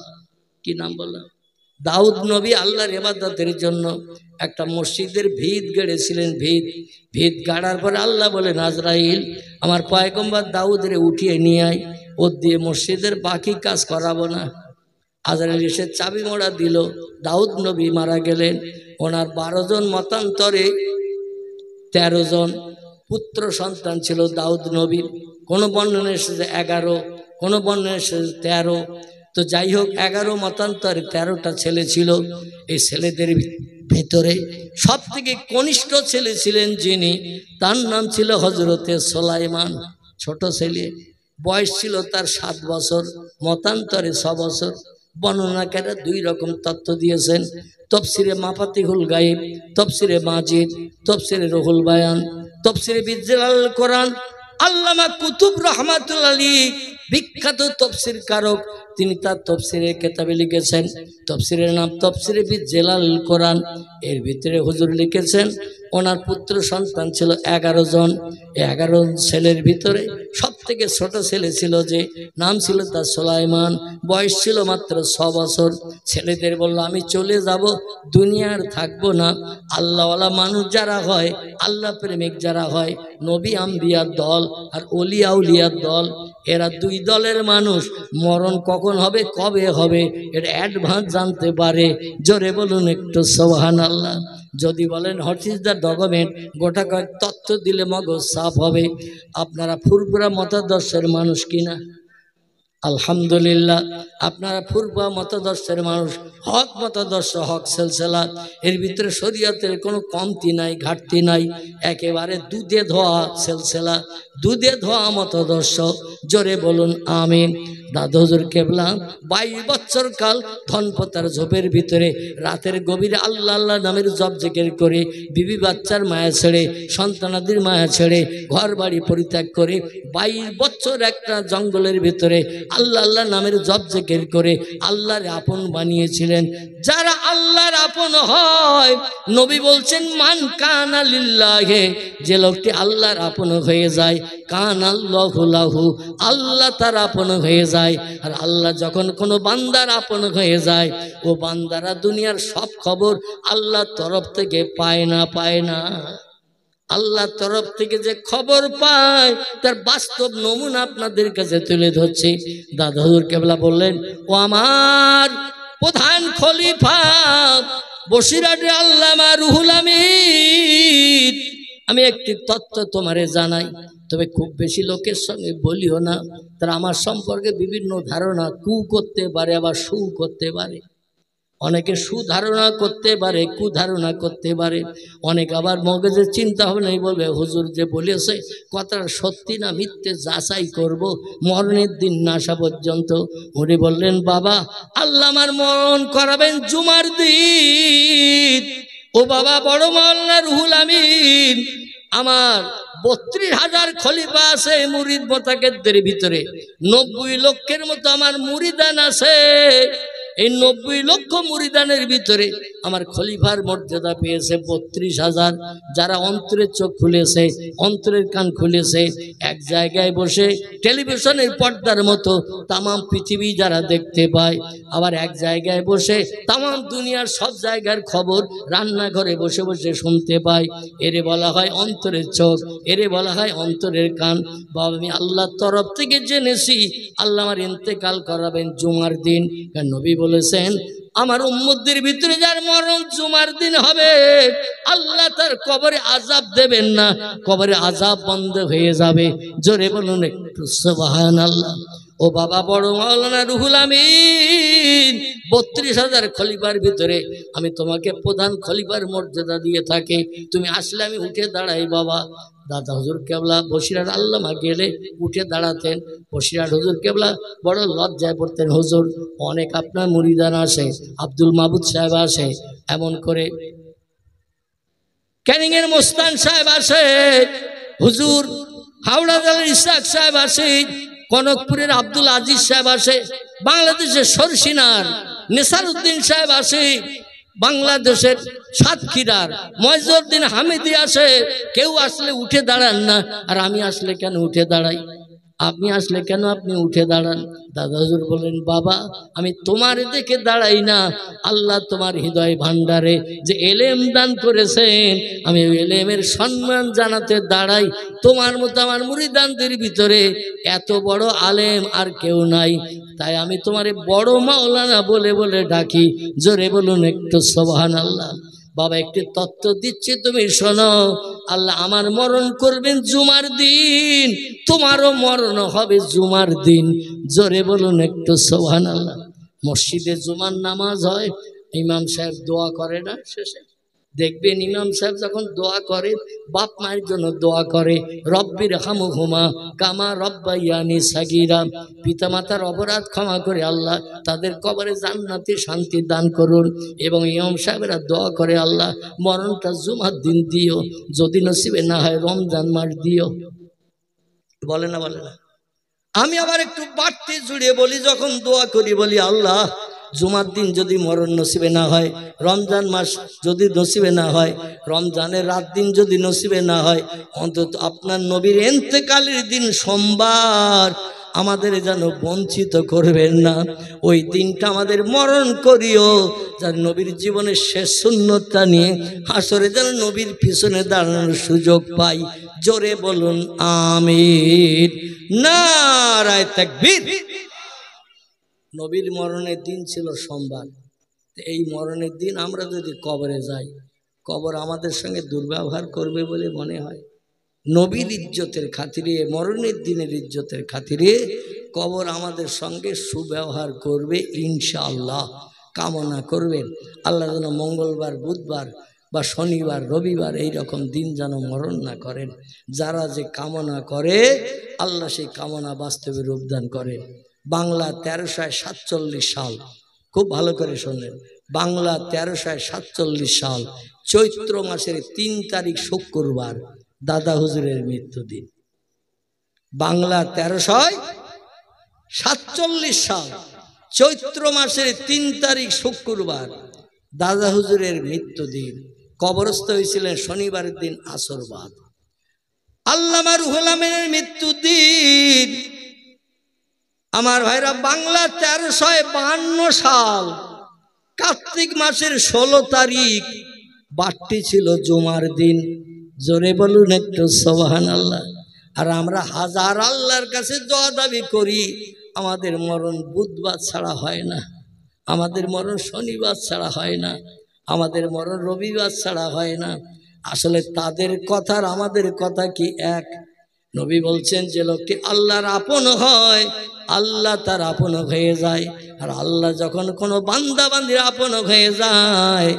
কি নাম বললাম? দাউদ নবী আল্লাহর ইবাদতের জন্য একটা মসজিদের ভিত গেড়েছিলেন। ভিত গাড়ার পরে আল্লাহ বলেন, আজরাইল, আমার পয়গম্বর দাউদরে উঠিয়ে নিয়ে আয়, ওর দিয়ে মসজিদের বাকি কাজ করাবো না। আজরাইল এসে চাবি মোড়া দিল। দাউদ নবী মারা গেলেন। ওনার 12 জন মতান্তরে 13 জন পুত্র সন্তান ছিল দাউদ নবীর। কোনো বর্ণনায় এসেছে 11, কোনো বর্ণনায় এসেছে 13। তো যাই হোক, 11 মতান্তরে 13টা ছেলে ছিল। এই ছেলেদের ভেতরে সব থেকে কনিষ্ঠ ছেলে ছিলেন যিনি, তার নাম ছিল হযরতে সুলাইমান। ছোট ছেলে, বয়স ছিল তার 7 বছর, মতান্তরে 6 বছর। বর্ণনাকারীরা 2 রকম তথ্য দিয়েছেন। তফসিরে মাফাতিহুল গায়েব, তফসিরে মাজিদ, তফসিরে রুহুল বায়ান, তফসিরে বিজলাল কোরআন। আল্লামা কুতুব রহমাতুল্লাহ আলাইহি বিখ্যাত তফসির কারক, তিনি তার তফসিরের কিতাবে লিখেছেন, তফসিরের নাম তফসিরে বিজলাল কোরআন। এর ভিতরে হুজুর লিখেছেন ওনার পুত্র সন্তান ছিল 11 জন। 11 ছেলের ভিতরে সব থেকে ছোট ছেলে ছিল, যে নাম ছিল তার সুলাইমান, বয়স ছিল মাত্র 6 বছর। ছেলেদের বলল আমি চলে যাব, দুনিয়ার থাকবো না। আল্লাহওয়ালা মানুষ যারা হয়, আল্লাহ প্রেমিক যারা হয়, নবী আম্বিয়ার দল আর ওলিয়া উলিয়ার দল, এরা দুই দলের মানুষ। মরণ কখন হবে, কবে হবে, এটা অ্যাডভান্স জানতে পারে। জোরে বলুন একটু সুবহানাল্লাহ। যদি বলেন হোয়াট ইজ দ্য ডকুমেন্ট, গোটা কয়েক তথ্য দিলে মগজ সাফ হবে। আপনারা ফুরফুরা মতাদর্শের মানুষ কিনা? আলহামদুলিল্লাহ, আপনারা ফুরফুরা মতাদর্শের মানুষ, হক মতাদর্শ, হক সিলসিলা। এর ভিতরে শরীয়তের কোনো কমতি নাই, ঘাটতি নাই, একেবারে দুধে ধোয়া সিলসিলা, দুধে ধোয়া মতাদর্শ। জোরে বলুন আমিন। দাদা হুজুর কেবলা 22 বছর কাল ধনপতার ঝোপের ভিতরে রাতের গভীরে আল্লাহ আল্লাহ নামের জপ জিকির করে, বিবি বাচ্চার মায়া ছেড়ে, সন্তানাদির মায়া ছেড়ে, ঘর বাড়ি পরিত্যাগ করে 22 বছর একটা জঙ্গলের ভিতরে আল্লাহ আল্লাহ নামের জপ জিকির করে আল্লাহর আপন বানিয়েছিলেন। যারা আল্লাহর আপন হয়, নবী বলছেন মান কানা লিল্লাহি, যে লোকটি আল্লাহর আপন হয়ে যায়, কানাল্লাহু লাহু, আল্লাহ তার আপন হয়ে যায়। আর আল্লাহ যখন কোনো বান্দার আপন হয়ে যায়, ও বান্দারা দুনিয়ার সব খবর আল্লাহর তরফ থেকে পায় না, পায় না। আল্লাহর তরফ থেকে যে খবর পায়, তার বাস্তব নমুনা আপনাদের কাছে তুলে ধরছি। দাদা হুজুর কেবলা বললেন, ও আমার প্রধান খলিফা বসিরহাটের আল্লামা রুহুল আমিন, আমি একটি তথ্য তোমারে জানাই, তবে খুব বেশি লোকের সঙ্গে বলিও না। তারা আমার সম্পর্কে বিভিন্ন ধারণা কু করতে পারে, আবার সু করতে পারে। অনেকে সুধারণা করতে পারে, কুধারণা করতে পারে। অনেক আবার মগজের চিন্তা হবে না, বলবে হুজুর যে বলেছে কথাটা সত্যি না মিথ্যে যাচাই করব মরণের দিন না আসা পর্যন্ত। উনি বললেন, বাবা আল্লাহ আমার মরণ করাবেন জুমার দিন। ও বাবা, বড় মাওলানা রুহুল আমিন, আমার 32,000 খলিফা আছে মুরিদ মোতাকেদের ভিতরে, 90 লক্ষের মতো আমার মুরিদান আছে। এই 90 লক্ষ মুরিদানের ভিতরে আমার খলিফার মর্যাদা পেয়েছে 32,000। যারা অন্তরের চোখ খুলেছে, অন্তরের কান খুলেছে, এক জায়গায় বসে টেলিভিশনের পর্দার মতো তামাম পৃথিবী যারা দেখতে পায়, আবার এক জায়গায় বসে তামাম দুনিয়ার সব জায়গার খবর রান্নাঘরে বসে বসে শুনতে পায়, এরে বলা হয় অন্তরের চোখ, এরে বলা হয় অন্তরের কান। বাবা, আমি আল্লাহর তরফ থেকে জেনেছি আল্লাহ আমার ইন্তেকাল করাবেন জুমার দিন। নবী বলেছেন, আমার উম্মতদের ভিতরে যার মরণ জুমার দিন হবে, আল্লাহ তার কবরে আযাব দেবেন না, কবরে আযাব বন্ধ হয়ে যাবে। জোরে বলুন একটু সুবহানাল্লাহ। ও বাবা, বড় মাওলানা রুহুল আমিন, 32,000 খলিফার ভিতরে আমি তোমাকে প্রধান খলিফার মর্যাদা দিয়ে থাকি। তুমি আসলে আমি উঠে দাঁড়াই। বাবা, দাদা হুজুর কেবলা বসিরহাট আল্লামা গেলে উঠে দাঁড়াতেন। বসিরহাট হুজুর কেবলা বড় লজ্জায় পড়তেন, হুজুর অনেক আপনার মুরিদান আসে, আব্দুল মাহবুদ সাহেব আসে, এমন করে ক্যানিং এর মোস্তান সাহেব আসে, হুজুর হাওড়া জেলার ইসহাক সাহেব আসে, কনকপুরের আব্দুল আজিজ সাহেব আসে, বাংলাদেশের সরসিনার নেসারউদ্দিন সাহেব আসে, বাংলাদেশের সাতক্ষীরার ময়জউদ্দিন হামিদি আসে। কেউ আসলে উঠে দাঁড়ান না, আর আমি আসলে কেন উঠে দাঁড়াই? আপনি আসলে কেন আপনি উঠে দাঁড়ান? দাদা হুজুর বলেন, বাবা আমি তোমার দেখে দাঁড়াই না, আল্লাহ তোমার হৃদয় ভান্ডারে যে এলেম দান করেছেন, আমি ওই এলেমের সম্মান জানাতে দাঁড়াই। তোমার মতো আমার মুরিদানদের ভিতরে এত বড় আলেম আর কেউ নাই, তাই আমি তোমারে বড় মাওলানা বলে বলে ডাকি। জোরে বলুন একটু সুবহানাল্লাহ। বাবা, একটি তত্ত্ব দিচ্ছি, তুমি শোনো। আল্লাহ আমার মরণ করবেন জুমার দিন, তোমারও মরণ হবে জুমার দিন। জোরে বলুন একটু সুবহানাল্লাহ। মসজিদে জুমার নামাজ হয়, ইমাম সাহেব দোয়া করে না শেষে? দেখবেন ইমাম সাহেব যখন দোয়া করে, বাপ মায়ের জন্য দোয়া করে, রব্বির হামহুমা কামা রব্বায়ানি সাগীরা, পিতামাতার অপরাধ ক্ষমা করে আল্লাহ তাদের কবরে জান্নাতে শান্তি দান করুন। এবং ইমাম সাহেবেরা দোয়া করে, আল্লাহ মরণটা জুমার দিন দিও, যদি নসিবে না হয় রমজান মাস দিও। বলে না, বলে না? আমি আবার একটু বাড়তি জুড়ে বলি, যখন দোয়া করি বলি, আল্লাহ জুমার দিন যদি মরণ নসিবে না হয়, রমজান মাস যদি নসিবে না হয়, রমজানের রাত দিন যদি নসিবে না হয়, অন্তত আপনার নবীর ইন্তেকালের দিন সোমবার আমাদের যেন বঞ্চিত করবেন না। ওই দিনটা আমাদের মরণ করিও, যার নবীর জীবনের শেষ সুন্নতটা নিয়ে হাসরে যেন নবীর পিছনে দাঁড়ানোর সুযোগ পাই। জোরে বলুন আমিন। নারায়ে তাকবীর। নবীর মরণের দিন ছিল সোমবার। এই মরণের দিন আমরা যদি কবরে যাই, কবর আমাদের সঙ্গে দুর্ব্যবহার করবে বলে মনে হয়? নবীর ইজ্জতের খাতিরে, মরণের দিনের ইজ্জতের খাতিরে কবর আমাদের সঙ্গে সুব্যবহার করবে ইনশাআল্লাহ। কামনা করবেন আল্লাহ যেন মঙ্গলবার, বুধবার বা শনিবার, রবিবার এই রকম দিন যেন মরণ না করেন। যারা যে কামনা করে আল্লাহ সেই কামনা বাস্তবে রূপদান করেন। বাংলা 1347 সাল, খুব ভালো করে শোনেন, বাংলা 1347 সাল চৈত্র মাসের 3 তারিখ শুক্রবার দাদা হুজুরের মৃত্যুদিন। বাংলা 1347 সাল চৈত্র মাসের 3 তারিখ শুক্রবার দাদা হুজুরের মৃত্যুদিন। কবরস্থ হয়েছিলেন শনিবারের দিন আসর বাদ। আল্লামা রুহুল আমিনের মৃত্যুদিন আমার ভাইরা বাংলা 1352 সাল কার্তিক মাসের 16 তারিখ, বারটি ছিল জুমার দিন। জোরে বলুন একটু সুবহানাল্লাহ। আর আমরা হাজার আল্লাহর কাছে দোয়া দাবি করি, আমাদের মরণ বুধবার ছাড়া হয় না, আমাদের মরণ শনিবার ছাড়া হয় না, আমাদের মরণ রবিবার ছাড়া হয় না। আসলে তাদের কথা আর আমাদের কথা কি এক? নবী বলছেন যে লোকটি আল্লাহর আপন হয়, আল্লাহ তার আপন হয়ে যায়। আর আল্লাহ যখন কোনো বান্দা বান্দির আপন হয়ে যায়,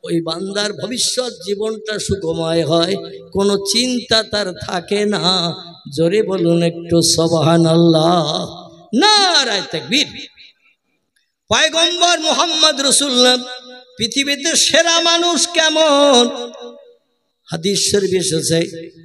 ওই বান্দার ভবিষ্যৎ জীবনটা সুখময় হয়, কোনো চিন্তা তার থাকে না। জোরে বলুন একটু সুবহানাল্লাহ। নারায়ে তাকবীর। পয়গম্বর মুহাম্মদ রাসূলুল্লাহ পৃথিবীতে সেরা মানুষ কেমন? হাদিস শরীফে এসেছে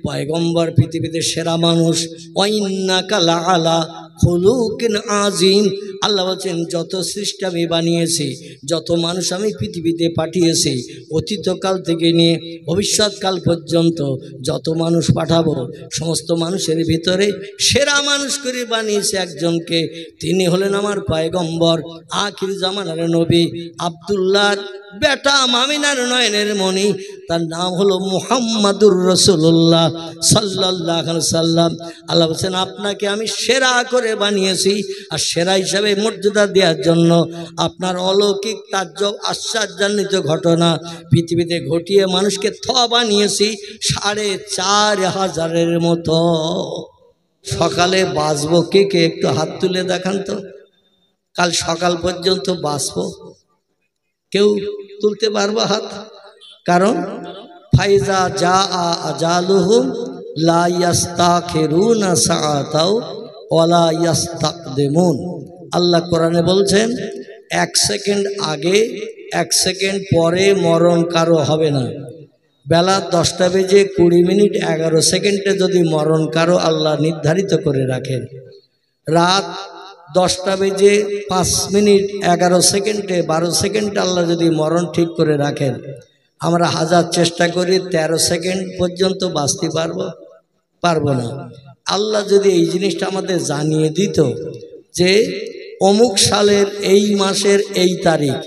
পয়গম্বর পৃথিবীতে সেরা মানুষ। ওয়াইন্নাকা লাআলা খুলুকিন আযীম। আল্লাহ বলছেন যত সৃষ্টি আমি বানিয়েছি, যত মানুষ আমি পৃথিবীতে পাঠিয়েছি, অতীতকাল থেকে নিয়ে ভবিষ্যৎকাল পর্যন্ত যত মানুষ পাঠাবো, সমস্ত মানুষের ভিতরে সেরা মানুষ করে বানিয়েছে একজনকে। তিনি হলেন আমার পয়গম্বর, আখির জামানার নবী, আব্দুল্লাহর বেটা, মামিনার নয়নের মণি। তার নাম হলো মুহাম্মাদুর রাসূলুল্লাহ সাল্লাল্লাহু আলাইহি সাল্লাম। আল্লাহ বলেন আপনাকে আমি সেরা করে বানিয়েছি, আর সেরা হিসাবে মর্যাদা দেওয়ার জন্য আপনার অলৌকিক তাজ্জব আশ্চর্যান্বিত ঘটনা পৃথিবীতে ঘটিয়ে মানুষকে বানিয়েছি 4500 মতো। সকালে বাঁচবো কে কে? একটু হাত তুলে দেখান তো। কাল সকাল পর্যন্ত বাঁচবো? কেউ তুলতে পারবো হাত? কারণ ফাইজা জা আজালুহুম লা ইস্তাখিরুনা সাআতাও ওয়ালা ইস্তাকদিমুন। আল্লাহ কোরআনে বলছেন 1 সেকেন্ড আগে 1 সেকেন্ড পরে মরণ কারো হবে না। বেলা 10টা বেজে 20 মিনিট 11 সেকেন্ডে যদি মরণ কারো আল্লাহ নির্ধারিত করে রাখেন, রাত 10টা বেজে 5 মিনিট 11 সেকেন্ডে 12 সেকেন্ডে আল্লাহ যদি মরণ ঠিক করে রাখেন, আমরা হাজার চেষ্টা করি 13 সেকেন্ড পর্যন্ত বাঁচতে পারবো না। আল্লাহ যদি এই জিনিসটা আমাদের জানিয়ে দিত যে অমুক সালের এই মাসের এই তারিখ,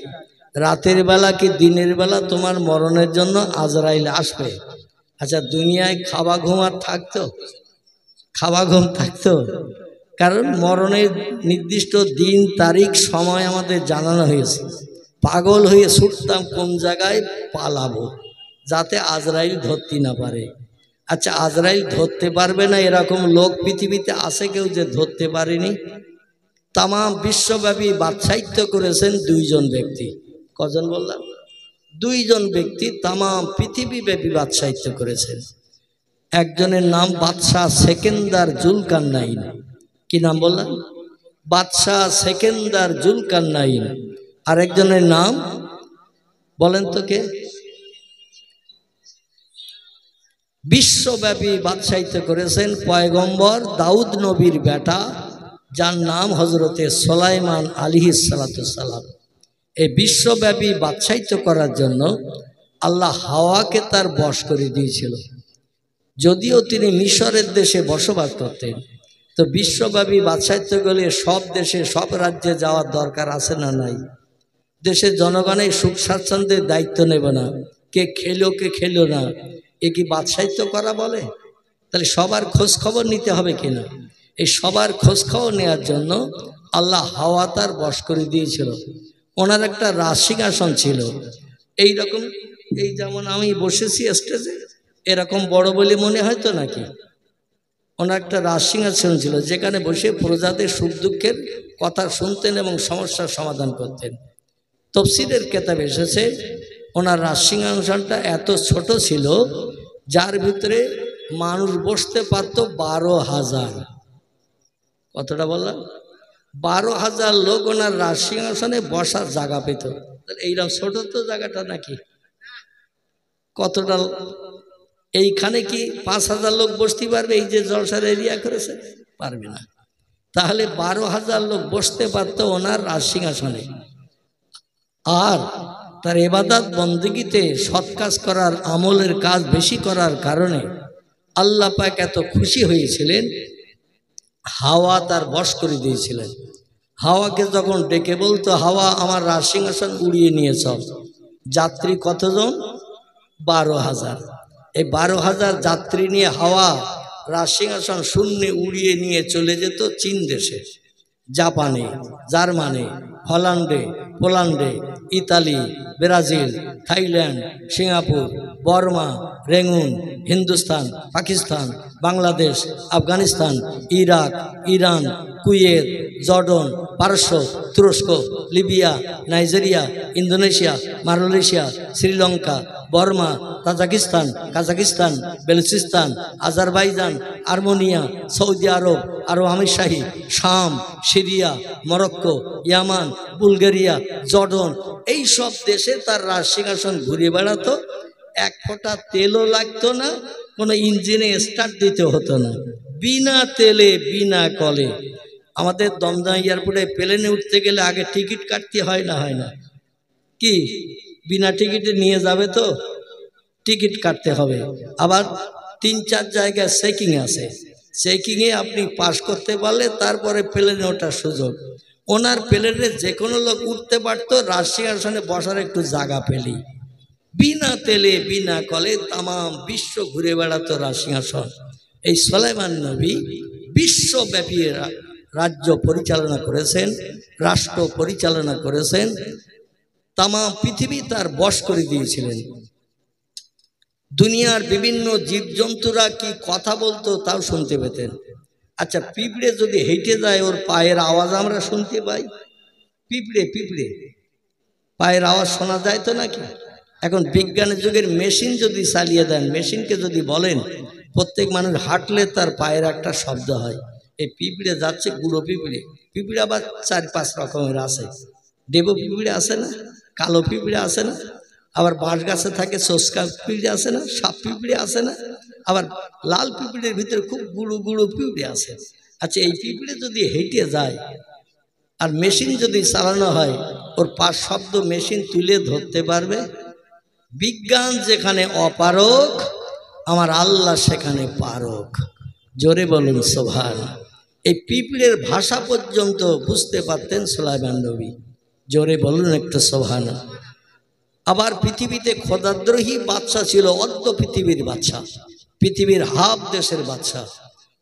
রাতের বেলা কি দিনের বেলা তোমার মরণের জন্য আজরাইল আসবে, আচ্ছা দুনিয়ায় খাওয়া ঘুম আর থাকতো? খাওয়া ঘুম থাকতো? কারণ মরণের নির্দিষ্ট দিন তারিখ সময় আমাদের জানানো হয়েছে। পাগল হয়ে ছুটতাম কোন জায়গায় পালাবো যাতে আজরাইল ধরতে না পারে। আচ্ছা আজরাইল ধরতে পারবে না এরকম লোক পৃথিবীতে আছে কেউ যে ধরতে পারেনি? তাম বিশ্বব্যাপী বাদশাহিত্য করেছেন 2 জন ব্যক্তি। কজন বললাম? 2 জন ব্যক্তি তাম পৃথিবীব্যাপী বাদশাহিত্য করেছেন। একজনের নাম বাদশাহ সেকেন্দার জুলকারনাইন। কি নাম বললাম? বাদশাহ সেকেন্দার জুলকারনাইন। আরেকজনের নাম বলেন তো কে? বিশ্বব্যাপী বাদশাহিত্য করেছেন পয়গম্বর দাউদ নবীর বেটা, যার নাম হজরতে সুলাইমান আলাইহিস সালাতু সালাম। এই বিশ্বব্যাপী বাদশাহিত্য করার জন্য আল্লাহ হাওয়াকে তার বশ করে দিয়েছিল। যদিও তিনি মিশরের দেশে বসবাস করতেন, তো বিশ্বব্যাপী বাদশাহিত্য গেলে সব দেশে সব রাজ্যে যাওয়ার দরকার আছে না নাই? দেশের জনগণের সুখ স্বাচ্ছন্দ্যের দায়িত্ব নেবে না, কে খেলো কে খেলো না, এ কি বাদশাহিত্য করা বলে? তাহলে সবার খোঁজ খবর নিতে হবে কিনা? এই সবার খোঁজ খবর নেওয়ার জন্য আল্লাহ হাওয়া তার বশ করে দিয়েছিল। ওনার একটা রাজসিংহাসন ছিল এইরকম, এই যেমন আমি বসেছি স্টেজে, এরকম বড় বলে মনে হয় তো নাকি? ওনার একটা রাজসিংহাসন ছিল যেখানে বসে প্রজাদের সুখ দুঃখের কথা শুনতেন এবং সমস্যার সমাধান করতেন। তফসিরের কেতাবে এসেছে ওনার রাজসিংহাসনটা এত ছোট ছিল যার ভিতরে মানুষ বসতে পারত 12,000। কতটা বললাম? 12,000 লোক ওনার রাজসিংহাসনে বসার জায়গা পেত। এইরকম ছোট তো জায়গাটা নাকি? কতটা? এইখানে কি 5,000 লোক বসতে পারবে? এই যে জলসার এরিয়া করেছে, পারবে না। তাহলে 12,000 লোক বসতে পারত ওনার রাজসিংহাসনে। আর তার ইবাদত বন্দেগীতে সৎ কাজ করার, আমলের কাজ বেশি করার কারণে আল্লাহ পাক এত খুশি হয়েছিলেন, হাওয়া তার বশ করে দিয়েছিলেন। হাওয়াকে যখন ডেকে বলতো, হাওয়া আমার রাজসিংহাসন উড়িয়ে নিয়ে চল। যাত্রী কতজন? 12,000। এই 12,000 যাত্রী নিয়ে হাওয়া রাজসিংহাসন শূন্যে উড়িয়ে নিয়ে চলে যেত চীন দেশে, জাপানে, জার্মানি, হল্যান্ডে, পোল্যান্ডে, Italy, Brazil, Thailand, Singapore, Burma, Rangoon, Hindustan, Pakistan, Bangladesh, Afghanistan, Iraq, Iran, Kuwait, Jordan, পারস্য, তুরস্ক, Libya, Nigeria, Indonesia, Malaysia, Sri Lanka, Burma, Tajikistan, Kazakhstan, Balochistan, Azerbaijan, Armenia, Saudi Arabia, আমিরশাহী, শাম, সিরিয়া, মরক্কো, ইয়ামান, বুলগেরিয়া, জর্ডন, এই সব দেশে তার রাজসিংহাসন ঘুরে বেড়াতো। এক ফোঁটা তেলও লাগতো না, কোনো ইঞ্জিনে স্টার্ট দিতে হতো না, বিনা তেলে বিনা কলে। আমাদের দমদম এয়ারপোর্টে প্লেনে উঠতে গেলে আগে টিকিট কাটতে হয় না? হয় না কি? বিনা টিকিটে নিয়ে যাবে তো টিকিট কাটতে হবে। আবার 3-4 জায়গায় চেকিং আছে, চেকিংয়ে আপনি পাস করতে পারলে তারপরে প্লেনে ওঠার সুযোগ। ওনার প্লেনে যে কোনো লোক উঠতে পারতো, রাজসিংহাসনে বসার একটু জায়গা পেলেই। বিনা তেলে বিনা কলে তাম বিশ্ব ঘুরে বেড়াতো রাজসিংহাসন। এই সুলাইমান নবী বিশ্বব্যাপী রাজ্য পরিচালনা করেছেন, রাষ্ট্র পরিচালনা করেছেন, তাম পৃথিবী তার বশ করে দিয়েছিলেন। দুনিয়ার বিভিন্ন জীবজন্তুরা কি কথা বলতো তাও শুনতে পেতেন। আচ্ছা, পিঁপড়ে যদি হেঁটে যায় ওর পায়ের আওয়াজ আমরা শুনতে পাই? পিঁপড়ে পায়ের আওয়াজ শোনা যায় তো নাকি? এখন বিজ্ঞানের যুগের মেশিন যদি চালিয়ে দেন, মেশিনকে যদি বলেন প্রত্যেক মানুষ হাঁটলে তার পায়ের একটা শব্দ হয়। এই পিঁপড়ে যাচ্ছে, গুঁড়ো পিঁপড়ে আবার 4-5 রকমের আছে। দেব পিঁপড়ে আছে না, কালো পিঁপড়ে আছে না, আবার বাঁশ গাছে থাকে চোস্কা পিঁপড়ে আছে না, সাপ পিঁপড়ে আছে না, আবার লাল পিঁপড়ের ভিতরে খুব গুঁড়ো পিঁপড়ে আছে। আচ্ছা, এই পিঁপড়ে যদি হেঁটে যায় আর মেশিন যদি চালানো হয়, ওর পাঁচ শব্দ মেশিন তুলে ধরতে পারবে? বিজ্ঞান যেখানে অপারক, আমার আল্লাহ সেখানে পারক। জোরে বলুন সুবহান। এই পিঁপড়ের ভাষা পর্যন্ত বুঝতে পারতেন সুলাইমান নবী। জোরে বলুন একটু সুবহান। আবার পৃথিবীতে খোদাদ্রোহী বাদশা ছিল, অর্ধ পৃথিবীর বাদশা, পৃথিবীর হাফ দেশের বাদশা।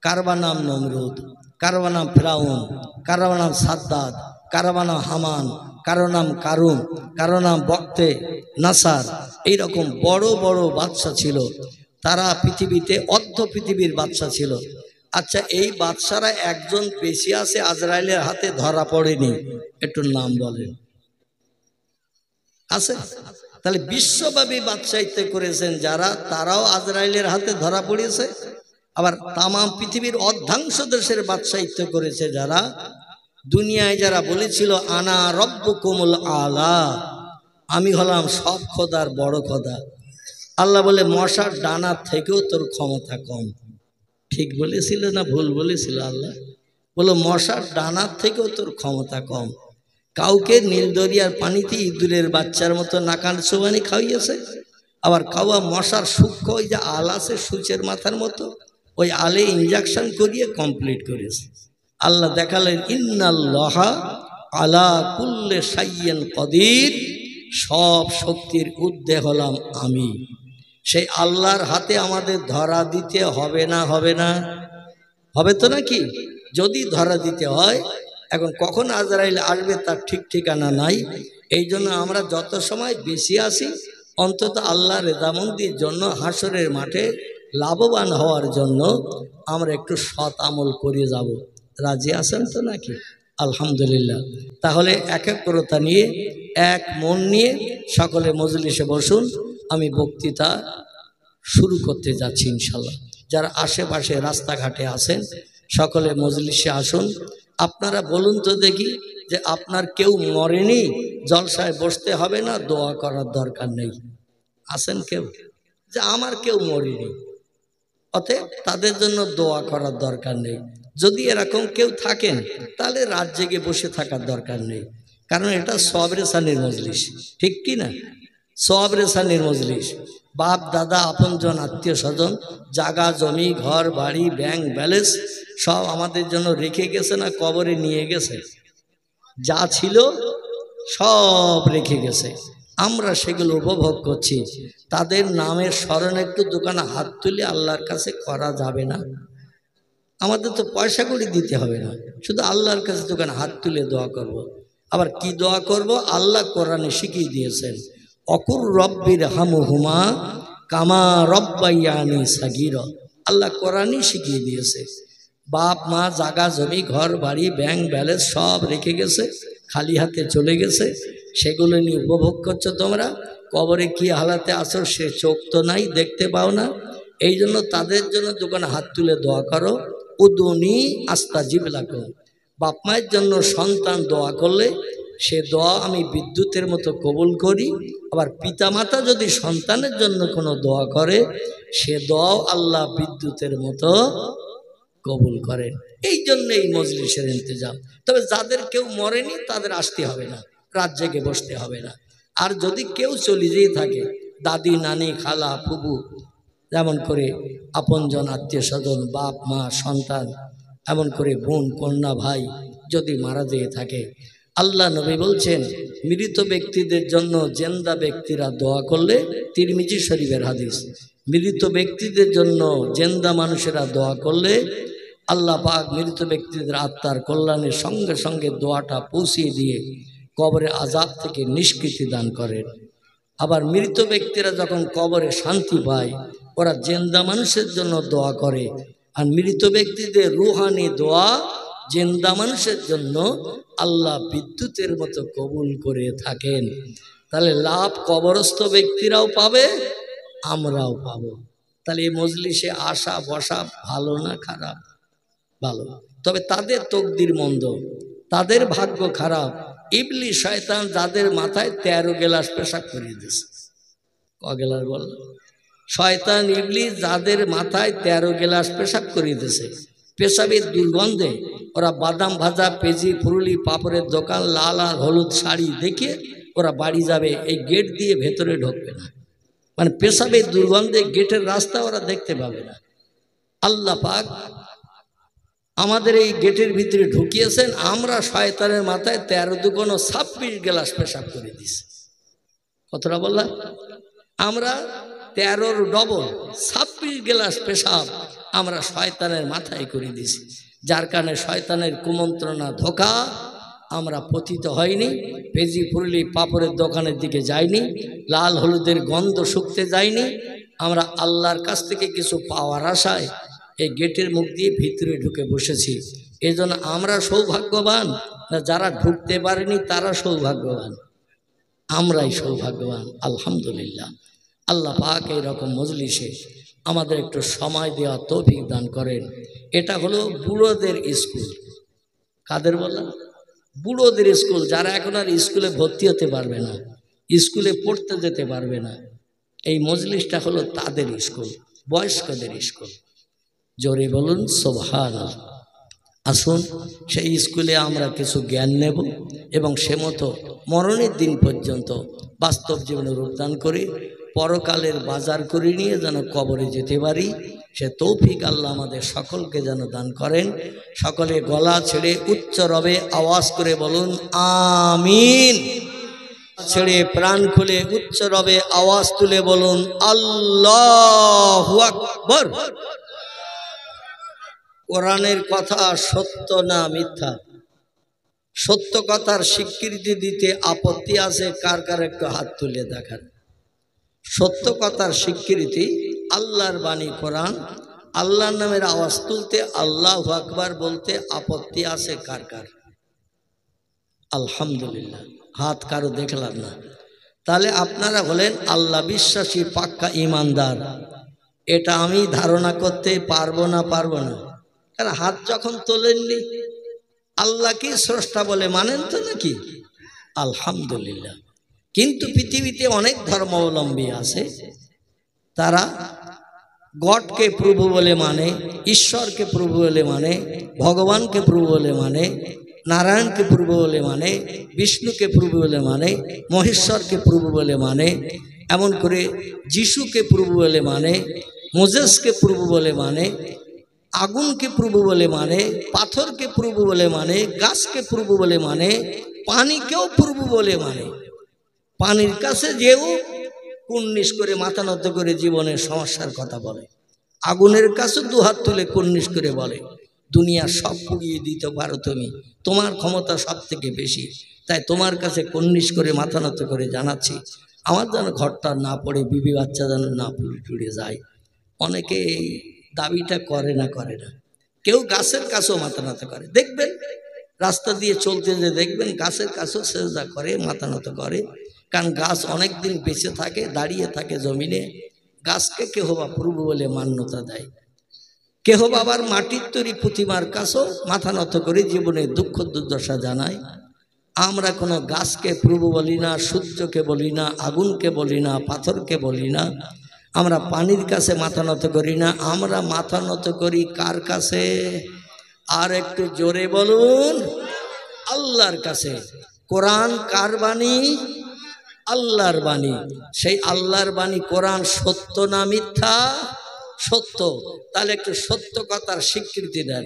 কারবা নাম নমরুদ, কারবা নাম ফিরাউন, কারবা নাম সাদ্দাদ, কারবা নাম হামান, কারো নাম কারুন, কারো নাম বক্তে নাসার। এইরকম বড় বড় বাদশা ছিল, তারা পৃথিবীতে অর্ধ পৃথিবীর বাদশা ছিল। আচ্ছা, এই বাদশারা একজন বেশি আছে আজরাইলের হাতে ধরা পড়েনি, একটু নাম বলেন। আছে? তাহলে বিশ্বব্যাপী বাদশাহিত্য করেছেন যারা, তারাও আজরাইলের হাতে ধরা পড়েছে। আবার তাম পৃথিবীর অর্ধাংশ দেশের বাদশাহিত্য করেছে যারা, দুনিয়ায় যারা বলেছিল আনা রব্বুকুমুল আলা, আমি হলাম সব খোদার বড় খোদা। আল্লাহ বলে মশার ডানার থেকেও তোর ক্ষমতা কম। ঠিক বলেছিল না ভুল বলেছিল? আল্লাহ বলো মশার ডানার থেকেও তোর ক্ষমতা কম। কাউকে নীলদরিয়ার পানিতে ইঁদুরের বাচ্চার মতো নাকান চোবানি খাওয়িয়েছে, আবার কাউয়া মশার সূক্ষ্ম ওই যে আল আছে সূচের মাথার মতো, ওই আলে ইঞ্জেকশন করিয়ে কমপ্লিট করেছে। আল্লাহ দেখালেন ইন্নাল্লাহা আলা কুল্লে শাইইন কদির, সব শক্তির ঊর্ধ্বে হলাম আমি। সেই আল্লাহর হাতে আমাদের ধরা দিতে হবে না? হবে না? হবে তো নাকি? যদি ধরা দিতে হয়, এখন কখন আজরাইল আসবে তার ঠিক ঠিকানা নাই। এই জন্য আমরা যত সময় বেশি আসি, অন্তত আল্লাহ রেজামন্দির জন্য, হাসরের মাঠে লাভবান হওয়ার জন্য আমরা একটু সৎ আমল করে যাব। রাজি আছেন তো নাকি? আলহামদুলিল্লাহ। তাহলে একাগ্রতা নিয়ে, এক মন নিয়ে সকলে মজলিসে বসুন। আমি বক্তৃতা শুরু করতে যাচ্ছি ইনশাল্লাহ। যারা আশেপাশে রাস্তাঘাটে আছেন সকলে মজলিসে আসুন। আপনারা বলুন তো দেখি, যে আপনার কেউ মরেনি, জলসায় বসতে হবে না, দোয়া করার দরকার নেই? আছেন কেউ? যে আমার কেউ মরেনি, অতএব তাদের জন্য দোয়া করার দরকার নেই। যদি এরকম কেউ থাকেন তাহলে রাত জেগে বসে থাকার দরকার নেই, কারণ এটা সওয়াবের সানির মজলিস, ঠিক কি না? সওয়াবের সানির মজলিস। বাপ দাদা আপনজন আত্মীয় স্বজন, জাগা জমি ঘর বাড়ি ব্যাংক ব্যালেন্স সব আমাদের জন্য রেখে গেছে না কবরে নিয়ে গেছে? যা ছিল সব রেখে গেছে, আমরা সেগুলো উপভোগ করছি। তাদের নামের স্মরণে একটু দোকানে হাত তুলে আল্লাহর কাছে করা যাবে না? আমাদের তো পয়সা করে দিতে হবে না, শুধু আল্লাহর কাছে দোকানে হাত তুলে দোয়া করব। আবার কি দোয়া করব? আল্লাহ কোরআনে শিখিয়ে দিয়েছেন, অকুর রব্বির হামুহুমা কামা রব্বাইয়ানি সাগীর। আল্লাহ কোরআনই শিখিয়ে দিয়েছে। বাপ মা জাগা জমি ঘর বাড়ি ব্যাংক ব্যালেন্স সব রেখে গেছে, খালি হাতে চলে গেছে, সেগুলো নিয়ে উপভোগ করছো তোমরা। কবরে কি হালাতে আসো সে চোখ তো নাই, দেখতে পাও না। এই জন্য তাদের জন্য দোকানে হাত তুলে দোয়া করো। উদুনি আস্তাজিব লাকুম। বাপ মায়ের জন্য সন্তান দোয়া করলে সে দোয়া আমি বিদ্যুতের মতো কবুল করি। আবার পিতামাতা যদি সন্তানের জন্য কোনো দোয়া করে, সে দোয়াও আল্লাহ বিদ্যুতের মতো কবুল করেন। এই জন্য এই মজলিসের ইন্তজাম। তবে যাদের কেউ মরেনি তাদের আসতে হবে না, রাত জেগে বসতে হবে না। আর যদি কেউ চলে যেয়ে থাকে, দাদি নানি খালা ফুবু, যেমন করে আপনজন আত্মীয় স্বজন বাপ মা সন্তান, এমন করে বোন কন্যা ভাই যদি মারা যেয়ে থাকে, আল্লাহ নবী বলছেন মৃত ব্যক্তিদের জন্য জেন্দা ব্যক্তিরা দোয়া করলে, তিরমিজি শরীফের হাদিস, মৃত ব্যক্তিদের জন্য জেন্দা মানুষেরা দোয়া করলে আল্লাহ পাক মৃত ব্যক্তিদের আত্মার কল্যাণের সঙ্গে সঙ্গে দোয়াটা পৌঁছিয়ে দিয়ে কবরে আযাব থেকে নিষ্কৃতি দান করেন। আবার মৃত ব্যক্তিরা যখন কবরে শান্তি পায়, ওরা জেন্দা মানুষের জন্য দোয়া করে। আর মৃত ব্যক্তিদের রুহানি দোয়া জেন্দা মানুষের জন্য আল্লাহ বিদ্যুতের মতো কবুল করে থাকেন। তাহলে লাভ কবরস্থ ব্যক্তিরাও পাবে, আমরাও পাবো। তাহলে এই মজলিসে আসা বসা ভালো না খারাপ? ভালো। তবে তাদের তকদির মন্দ, তাদের ভাগ্য খারাপ। ইবলিস শয়তান যাদের মাথায় 13 গেলাস পেশাব করিয়ে দিয়েছে। ক গেলাস বল? শয়তান ইবলিস যাদের মাথায় 13 গেলাস পেশাব করিয়ে দিয়েছে। পেশাবের দুর্গন্ধে ওরা বাদাম ভাজা পেঁজি ফুরুলি পাপড়ের দোকান লাল আর হলুদ শাড়ি দেখে ওরা বাড়ি যাবে, এই গেট দিয়ে ভেতরে ঢুকবে না। মানে পেশাবের দুর্গন্ধে গেটের রাস্তা ওরা দেখতে পাবে না। আল্লাহ পাক আমাদের এই গেটের ভিতরে ঢুকিয়েছেন, আমরা শয়তানের মাথায় 13 দুগুণ 26 গেলাস পেশাব করে দিছি। কতটা বললাম? আমরা 13 ডবল 26 গেলাস পেশাব আমরা শয়তানের মাথায় করে দিছি, যার কারণে শয়তানের কুমন্ত্রণা ধোঁকা আমরা পতিত হয়নি, পেজি ফুরলি পাপড়ের দোকানের দিকে যাইনি, লাল হলুদের গন্ধ শুকতে যাইনি। আমরা আল্লাহর কাছ থেকে কিছু পাওয়ার আশায় এই গেটের মুখ দিয়ে ভিতরে ঢুকে বসেছি। এই জন্য আমরা সৌভাগ্যবান না, যারা ঢুকতে পারেনি তারা সৌভাগ্যবান, আমরাই সৌভাগ্যবান। আলহামদুলিল্লাহ। আল্লাহ পাক এইরকম মজলিসে আমাদের একটু সময় দেওয়া তৌফিক দান করেন। এটা হলো বুড়োদের স্কুল। কাদের বলা? বুড়োদের স্কুল, যারা এখন আর স্কুলে ভর্তি হতে পারবে না, স্কুলে পড়তে যেতে পারবে না। এই মজলিসটা হলো তাদের স্কুল, বয়স্কদের স্কুল। জোরে বলুন সুবহানাল্লাহ। আসুন সেই স্কুলে আমরা কিছু জ্ঞান নেব এবং সে মতো মরণের দিন পর্যন্ত বাস্তব জীবনে রূপদান করে পরকালের বাজার করে নিয়ে যেন কবরে যেতে পারি, সে তৌফিক আল্লাহ আমাদের সকলকে যেন দান করেন। সকলে গলা ছেড়ে উচ্চ রবে আওয়াজ করে বলুন আমিন। ছেড়ে প্রাণ খুলে উচ্চ রবে আওয়াজ তুলে বলুন আল্লাহু আকবার। কোরআনের কথা সত্য না মিথ্যা? সত্য কথার স্বীকৃতি দিতে আপত্তি আছে কার কার? একটু হাত তুলে দেখান। সত্য কথার স্বীকৃতি, আল্লাহর বাণী কোরআন, আল্লাহর নামের আওয়াজ তুলতে, আল্লাহু আকবার বলতে আপত্তি আছে কার কার? আলহামদুলিল্লাহ, হাত কারো দেখলাম না। তাহলে আপনারা হলেন আল্লাহ বিশ্বাসী পাক্কা ইমানদার। এটা আমি ধারণা করতে পারবো না? কারণ হাত যখন তোলেননি, আল্লাহ কি স্রষ্টা বলে মানেন তো নাকি? আলহামদুলিল্লাহ। কিন্তু পৃথিবীতে অনেক ধর্মাবলম্বী আছে, তারা গডকে প্রভু বলে মানে, ঈশ্বরকে প্রভু বলে মানে, ভগবানকে প্রভু বলে মানে, নারায়ণকে প্রভু বলে মানে, বিষ্ণুকে প্রভু বলে মানে, মহেশ্বরকে প্রভু বলে মানে, এমন করে যিশুকে প্রভু বলে মানে, মোজেসকে প্রভু বলে মানে, আগুনকে প্রভু বলে মানে, পাথরকে প্রভু বলে মানে, গাছকে প্রভু বলে মানে, পানিকেও প্রভু বলে মানে। পানির কাছে যেও কুর্নিশ করে মাথা নত করে জীবনের সমস্যার কথা বলে, আগুনের কাছে দুহাত তুলে কুর্নিশ করে বলে দুনিয়া সব পুড়িয়ে দিতে পারো তুমি, তোমার ক্ষমতা সব থেকে বেশি, তাই তোমার কাছে কুর্নিশ করে মাথা নত করে জানাচ্ছি আমার যেন ঘরটা না পড়ে, বিবি বাচ্চা যেন না পুড়ে যায়। অনেকে এই দাবিটা করে না। কেউ গাছের কাছেও মাথা নত করে, দেখবেন রাস্তা দিয়ে চলতে যে দেখবেন গাছের কাছেও সেজদা করে, মাথা নত করে। কারণ গাছ অনেক দিন বেঁচে থাকে, দাঁড়িয়ে থাকে জমিনে। গাছকে কেহ বা প্রভু বলে মান্যতা দেয়, কেহ বা আবার মাটির তৈরি প্রতিমার কাছেও মাথা নত করে জীবনে দুঃখ দুর্দশা জানায়। আমরা কোনো গাছকে প্রভু বলি না, সূর্যকে বলি না, আগুনকে বলি না, পাথরকে বলি না, আমরা পানির কাছে মাথা নত করি না। আমরা মাথা নত করি কার কাছে? আর একটু জোরে বলুন, আল্লাহর কাছে। কোরআন কার বাণী? আল্লাহর বাণী। সেই আল্লাহর বাণী কোরআন সত্য না মিথ্যা? সত্য। তাহলে একটু সত্য কথার স্বীকৃতি দেন।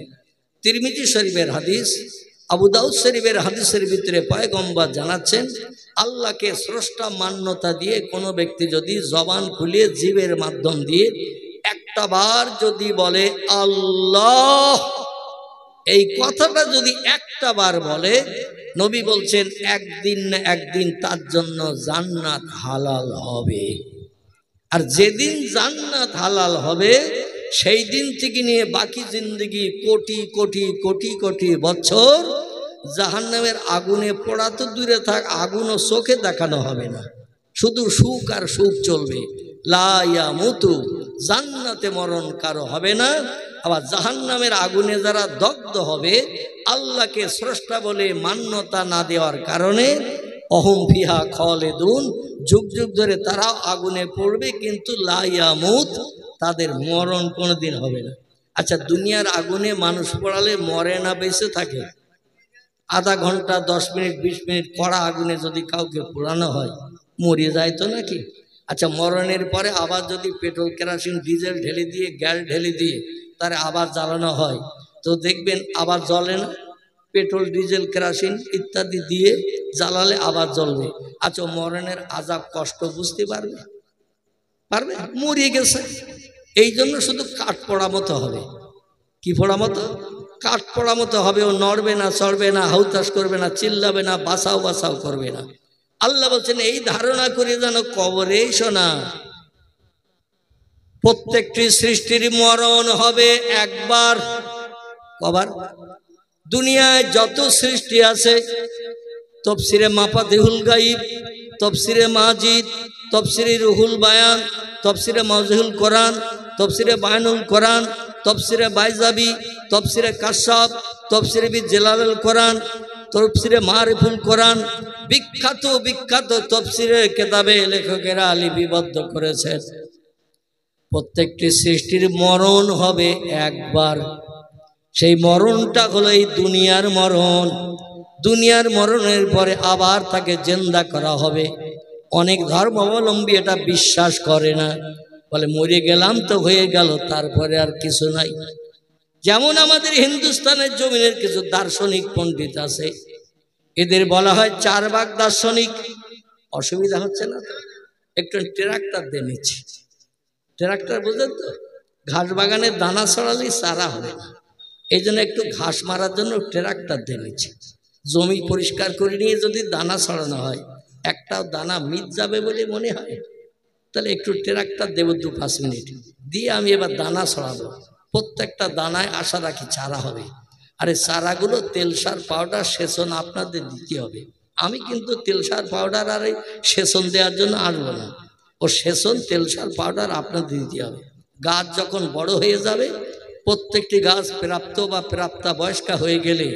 তিরমিজি শরীফের হাদিস, আবু দাউদ শরীফের হাদিসের ভিতরে পয়গম্বর জানাচ্ছেন, আল্লাহকে স্রষ্টা মান্যতা দিয়ে কোনো ব্যক্তি যদি জবান খুলিয়ে জীবের মাধ্যম দিয়ে একটা বার যদি বলে আল্লাহ, এই কথাটা যদি একটা বার বলে, নবী বলছেন একদিন না একদিন তার জন্য জান্নাত হালাল হবে। আর যেদিন জান্নাত হালাল হবে সেই দিন থেকে নিয়ে বাকি জিন্দগি কোটি কোটি কোটি কোটি বছর জাহান্নামের আগুনে পোড়া তো দূরে থাক, আগুনও চোখে দেখানো হবে না, শুধু সুখ আর সুখ চলবে। লা ইয়ামুতু, জান্নাতে মরণ কারো হবে না। আবার জাহান্নামের আগুনে যারা দগ্ধ হবে, আল্লাহকে স্রষ্টা বলে মান্যতা না দেওয়ার কারণে অহম ফিহা খালিদুন, যুগ যুগ ধরে তারাও আগুনে পড়বে, কিন্তু লা ইয়ামুত, তাদের মরণ কোনোদিন হবে না। আচ্ছা, দুনিয়ার আগুনে মানুষ পড়ালে মরে না, বেঁচে থাকে? আধা ঘন্টা 10 মিনিট 20 মিনিট কড়া আগুনে যদি কাউকে পোড়ানো হয়, মরে যায় তো নাকি? আচ্ছা, মরণের পরে আবার যদি পেট্রোল কেরোসিন ডিজেল ঢেলে দিয়ে গ্যাস ঢেলে দিয়ে তারে আবার জ্বালানো হয়, তো দেখবেন আবার জ্বলে না? পেট্রোল ডিজেল কেরোসিন ইত্যাদি দিয়ে জ্বালালে আবার জ্বলবে। আচ্ছা, মরণের আযাব কষ্ট বুঝতে পারবে? মরিয়ে গেছে। এই জন্য শুধু কাঠ পড়া মতো হবে। কি পড়া মতো? কাঠ পড়া মতো হবে। ও নড়বে না, চড়বে না, হাউতাস করবে না, চিল্লাবে না, বাঁচাও করবে না। আল্লাহ বলছেন এই ধারণা করে যেন কবরে শোনা। প্রত্যেকটি সৃষ্টির মরণ হবে একবার। কবার? দুনিয়ায় যত সৃষ্টি আছে, তফসিরে মাফাতিহুল গাইব, তফসিরে মাজিদ, তফসিরে রুহুল বায়ান, তফসিরে মাওজুহুল কোরআন, তফসিরে বায়ানুল কোরআন, তফসিরে বাইজাবি, তফসিরে কাশাফ, তফসিরে বি জালালুল কোরআন, তফসিরে মারিফুল কোরআন, বিখ্যাত তফসিরে কিতাবে লেখকেরা লিপিবদ্ধ করেছেন। প্রত্যেকটি সৃষ্টির মরণ হবে একবার। সেই মরণটা হলো এই দুনিয়ার মরণ। দুনিয়ার মরণের পরে আবার তাকে জিন্দা করা হবে। অনেক ধর্মাবলম্বী এটা বিশ্বাস করে না, বলে মরে গেলাম তো হয়ে গেল, তারপরে আর কিছু নাই। যেমন আমাদের হিন্দুস্তানের জমিনের কিছু দার্শনিক পণ্ডিত আছে, এদের বলা হয় 4 ভাগ দার্শনিক। অসুবিধা হচ্ছে না তো? একটু ট্রাক্টর দিয়ে নিচ্ছি। ট্রাক্টর বুঝলেন তো, ঘাস বাগানে দানা ছড়ালেই চারা হবে না, এই জন্য একটু ঘাস মারার জন্য ট্রাক্টর দিয়ে নিচ্ছি। জমি পরিষ্কার করে নিয়ে যদি দানা ছড়ানো হয়, একটাও দানা মিট যাবে বলে মনে হয়, তাহলে একটু ট্রাক্টর দেবো 2-5 মিনিট দিয়ে আমি এবার দানা ছড়াবো। প্রত্যেকটা দানায় আশা রাখি চারা হবে। আরে চারাগুলো তেল সার পাউডার সেচন আপনাদের দিতে হবে। আমি কিন্তু তেল সার পাউডার আর এই সেচন দেওয়ার জন্য আসবো না। ও সেচন তেল সার পাউডার আপনাদের দিতে হবে। গাছ যখন বড় হয়ে যাবে, প্রত্যেকটি গাছ প্রাপ্ত বা প্রাপ্তা বয়স্কা হয়ে গেলে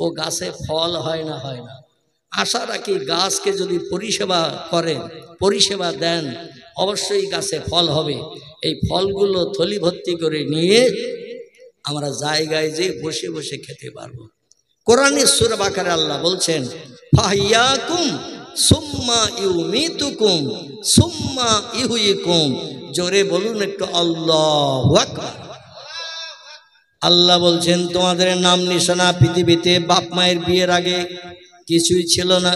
ও গাছে ফল হয় না আশা রাখি গাছকে যদি পরিষেবা করেন, পরিষেবা দেন, অবশ্যই গাছে ফল হবে। এই ফলগুলো থলি ভর্তি করে নিয়ে আমরা জায়গায় যে বসে বসে খেতে পারবো। কোরআনের সূরা বাকারে আল্লাহ বলছেন, ফাহিয়াকুম সুম্মা ইউমিতুকুম সুম্মা ইহয়িকুম। জোরে বলুন একটু আল্লাহু আকবার। আল্লাহ বলছেন, তোমাদের নাম নিশানা পৃথিবীতে বাপ মায়ের বিয়ের আগে কিছুই ছিল না।